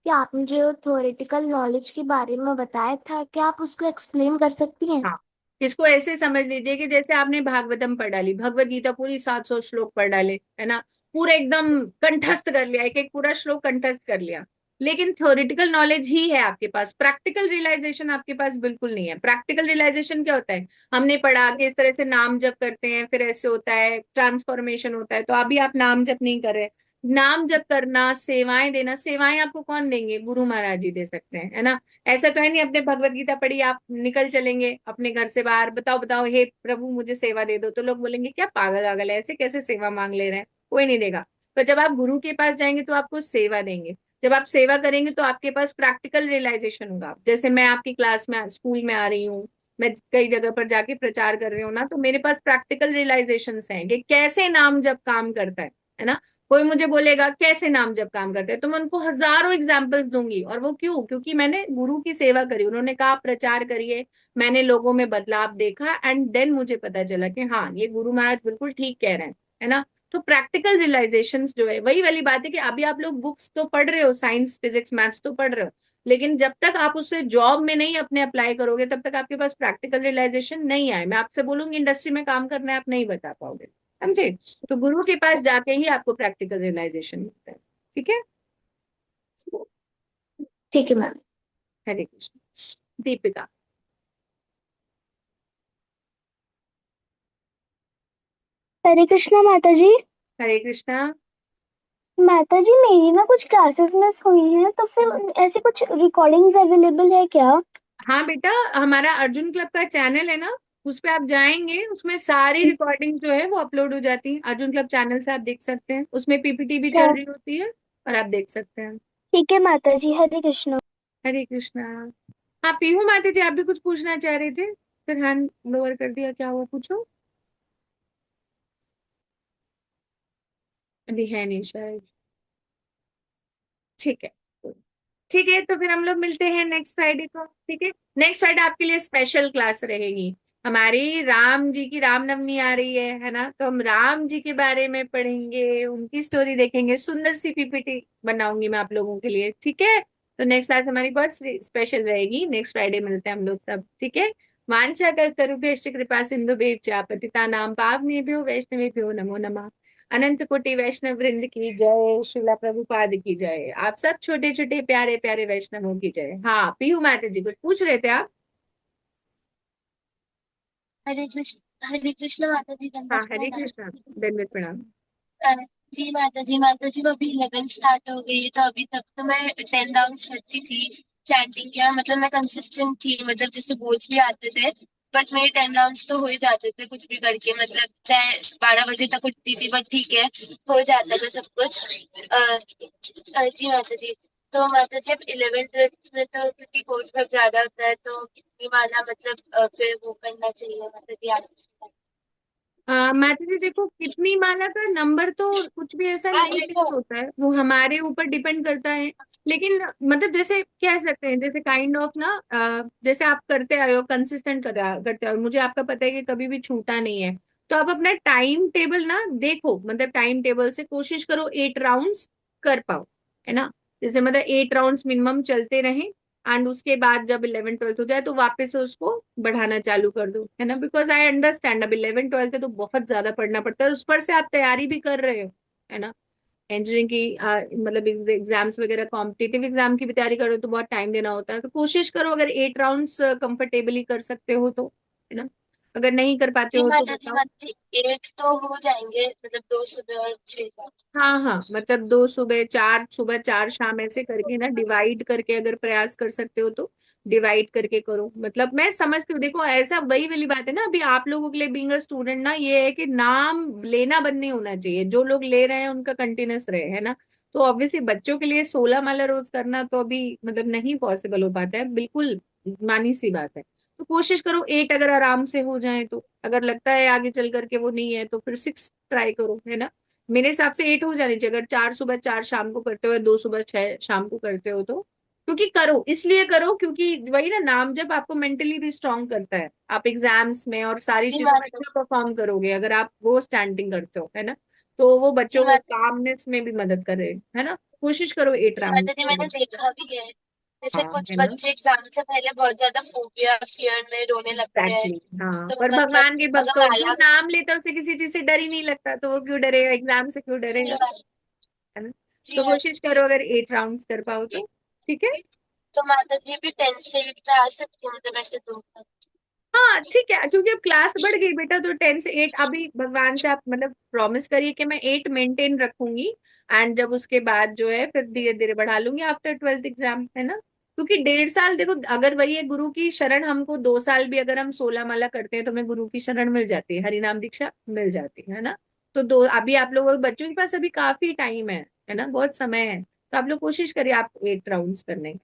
कि आपने जो थ्योरेटिकल नॉलेज के बारे में बताया था, क्या आप उसको एक्सप्लेन कर सकती हैं? हाँ, इसको ऐसे समझ लीजिए कि जैसे आपने भागवतम पढ़ डाली, भगवत गीता पूरी 700 श्लोक पढ़ डाले, है ना, पूरा एकदम कंठस्थ कर लिया, एक एक पूरा श्लोक कंठस्थ कर लिया, लेकिन थ्योरेटिकल नॉलेज ही है आपके पास, प्रैक्टिकल रियलाइजेशन आपके पास बिल्कुल नहीं है। प्रैक्टिकल रियलाइजेशन क्या होता है, हमने पढ़ा कि इस तरह से नाम जप करते हैं, फिर ऐसे होता है, ट्रांसफॉर्मेशन होता है, तो अभी आप नाम जप नहीं कर रहे। नाम जप करना, सेवाएं देना, सेवाएं आपको कौन देंगे, गुरु महाराज जी दे सकते हैं, है ना। ऐसा तो है नहीं अपने भगवत गीता पढ़ी आप निकल चलेंगे अपने घर से बाहर, बताओ बताओ हे प्रभु मुझे सेवा दे दो, तो लोग बोलेंगे क्या पागल वागल है, ऐसे कैसे सेवा मांग ले रहे हैं, कोई नहीं देगा। पर जब आप गुरु के पास जाएंगे तो आपको सेवा देंगे। जब आप सेवा करेंगे तो आपके पास प्रैक्टिकल रियलाइजेशन होगा। जैसे मैं आपकी क्लास में स्कूल में आ रही हूँ, मैं कई जगह पर जाके प्रचार कर रही हूँ ना, तो मेरे पास प्रैक्टिकल रियलाइजेशन हैं कि कैसे नाम जब काम करता है ना। कोई मुझे बोलेगा कैसे नाम जब काम करते हैं, तो मैं उनको हजारों एग्जाम्पल्स दूंगी, और वो क्यों, क्योंकि मैंने गुरु की सेवा करी, उन्होंने कहा प्रचार करिए, मैंने लोगों में बदलाव देखा, एंड देन मुझे पता चला कि हाँ ये गुरु महाराज बिल्कुल ठीक कह रहे हैं, है ना। तो प्रैक्टिकल रियलाइजेशंस जो है, वही वाली बात है कि अभी आप लोग बुक्स तो पढ़ रहे हो, साइंस फिजिक्स मैथ्स तो पढ़ रहे हो, लेकिन जब तक आप उसे जॉब में नहीं अपने अप्लाई करोगे तब तक आपके पास प्रैक्टिकल रियलाइजेशन नहीं आए। मैं आपसे बोलूंगी इंडस्ट्री में काम करना है, आप नहीं बता पाओगे, समझे। तो गुरु के पास जाके ही आपको प्रैक्टिकल रियलाइजेशन मिलता है। ठीक है। ठीक है मैम। हरे कृष्ण। दीपिका। हरे कृष्णा माता जी। हरे कृष्णा। माता जी मेरी ना कुछ क्लासेस मिस हुई हैं, तो फिर ऐसे कुछ रिकॉर्डिंग्स अवेलेबल है क्या? हाँ बेटा, हमारा अर्जुन क्लब का चैनल है ना, उस पे आप जाएंगे, उसमें सारी रिकॉर्डिंग जो है वो अपलोड हो जाती है, अर्जुन क्लब चैनल से आप देख सकते हैं, उसमें पीपीटी भी चल अच्छा, रही होती है और आप देख सकते हैं। ठीक है माता जी, हरे कृष्णा। हरे कृष्णा। हाँ पीहू माता जी, आप भी कुछ पूछना चाह रहे थे, फिर हैंड लोअर कर दिया, क्या हुआ पूछो। अभी है नहीं शायद। ठीक है, ठीक है, तो फिर हम लोग मिलते हैं नेक्स्ट फ्राइडे को, ठीक है। नेक्स्ट फ्राइडे आपके लिए स्पेशल क्लास रहेगी, हमारी राम जी की रामनवमी आ रही है ना, तो हम राम जी के बारे में पढ़ेंगे, उनकी स्टोरी देखेंगे, सुंदर सी पीपीटी बनाऊंगी मैं आप लोगों के लिए, ठीक है। तो नेक्स्ट क्लास हमारी बहुत स्पेशल रहेगी, नेक्स्ट फ्राइडे मिलते हैं हम लोग सब, ठीक है। वांछा कल्पतरुभ्यश्च कृपा सिंधुभ्यश्च च पतितानां पावनेभ्यो वैष्णवेभ्यो नमो नमः। अनंत कोटि वैष्णव वृंद की जय, शिला प्रभुपाद की जय, आप सब छोटे छोटे प्यारे प्यारे वैष्णवों की जय। हाँ पीहू माता जी कुछ पूछ रहे थे आप। हरे कृष्ण माता जी, हाँ दंडवत हरे प्रणाम। कृष्णा, दंडवत प्रणाम। अ, जी माता जी वो अभी 11 स्टार्ट हो गई है, तो अभी तक तो मैं 10 राउंड्स करती थी चैंटिंग के, और मतलब मैं कंसिस्टेंट थी, मतलब जैसे बोल्स भी आते थे, बट मेरे 10 राउंड्स तो हो ही जाते थे कुछ भी करके, मतलब चाहे 12 बजे तक उठती थी, बट ठीक है, हो जाता था सब कुछ। जी माता जी। तो माता जी अब 11th में तो क्योंकि कोर्स बहुत ज्यादा होता है, तो कितनी माला मतलब फिर वो करना चाहिए माता जी, आप माता जी देखो, कितनी माला का नंबर तो कुछ भी ऐसा नहीं फिक्स होता है, वो हमारे ऊपर डिपेंड करता है। लेकिन मतलब जैसे कह सकते हैं, जैसे काइंड ऑफ ना, जैसे आप करते आए हो, कंसिस्टेंट करते हो, मुझे आपका पता है कि कभी भी छूटा नहीं है, तो आप अपना टाइम टेबल ना देखो, मतलब टाइम टेबल से कोशिश करो 8 राउंड्स कर पाओ, है ना। जैसे मतलब 8 राउंड्स मिनिमम चलते रहे, एंड उसके बाद जब 11th 12th हो जाए तो वापस से उसको बढ़ाना चालू कर दो, है ना। बिकॉज आई अंडरस्टैंड, अब 11th 12th है तो बहुत ज्यादा पढ़ना पड़ता है, और उस पर से आप तैयारी भी कर रहे हो, है ना। इंजीनियरिंग की मतलब एग्जाम्स वगैरह, कॉम्पिटिटिव एग्जाम की भी तैयारी करो तो बहुत टाइम देना होता है। तो कोशिश करो अगर 8 राउंड्स कंफर्टेबली कर सकते हो तो, है ना। अगर नहीं कर पाते जी हो तो माता जी, बताओ। माता जी 8 तो हो जाएंगे, मतलब 2 सुबह और 6 का। हाँ हाँ, मतलब 2 सुबह 4 शाम ऐसे करके ना, डिवाइड करके अगर प्रयास कर सकते हो तो डिवाइड करके करो। मतलब मैं समझती हूँ, देखो ऐसा वही वाली बात है ना, अभी आप लोगों के लिए बीइंग अ स्टूडेंट ना, ये है कि नाम लेना बंद नहीं होना चाहिए, जो लोग ले रहे हैं उनका कंटिन्यूस रहे, है ना। तो ऑब्वियसली बच्चों के लिए 16 माला रोज करना तो अभी मतलब नहीं पॉसिबल हो पाता है, बिल्कुल मानी सी बात है। तो कोशिश करो 8 अगर आराम से हो जाए तो, अगर लगता है आगे चल करके वो नहीं है तो फिर 6 ट्राई करो, है ना। मेरे हिसाब से 8 हो जानी चाहिए, अगर 4 सुबह 4 शाम को करते हो या 2 सुबह 6 शाम को करते हो तो। क्योंकि करो इसलिए करो क्योंकि वही ना, नाम जब आपको मेंटली भी स्ट्रांग करता है, आप एग्जाम्स में और सारी जी चीजों में माता अच्छा जी। परफॉर्म करोगे अगर आप वो स्टैंडिंग करते हो, है ना। तो वो जी बच्चों को माता कामनेस में भी मदद करे, है ना। कोशिश करो 8 राउंड माता जी, मैंने करने। देखा भी है, जैसे हाँ, कुछ है ना। बच्चे एग्जाम से पहले बहुत ज्यादा फोबिया फियर में रोने लगते हैं। एग्जैक्टली हाँ, तो पर मतलब भगवान के अगर भक्त हो, जो माला नाम लेता है उसे किसी चीज से डर ही नहीं लगता, तो वो क्यों डरेगा, एग्जाम से क्यों जी डरेगा, माता है ना। जी तो माता कोशिश जी। करो अगर 8 राउंड्स कर पाओ तो, ठीक है। तो माता जी भी 10 से 8 पे आ सकती हूँ, मतलब ऐसे दो। हाँ ठीक है, क्योंकि अब क्लास बढ़ गई बेटा, तो 10 से 8 अभी भगवान से आप मतलब प्रॉमिस करिए कि मैं 8 मेंटेन रखूंगी, एंड जब उसके बाद जो है फिर धीरे धीरे बढ़ा लूंगी आफ्टर 12th एग्जाम, है ना। क्योंकि 1.5 साल देखो, अगर वही है गुरु की शरण, हमको 2 साल भी अगर हम 16 माला करते हैं तो हमें गुरु की शरण मिल जाती है, हरिनाम दीक्षा मिल जाती है ना। तो दो अभी आप लोगों बच्चों के पास अभी काफी टाइम है ना, बहुत समय है, तो आप लोग कोशिश करिए आप 8 राउंड्स करने की,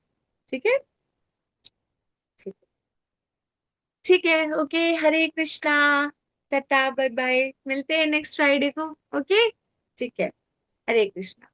ठीक है। ठीक ठीक है, ओके, हरे कृष्णा, टाटा बाय बाय, मिलते हैं नेक्स्ट फ्राइडे को, ओके। ठीक है, हरे कृष्णा।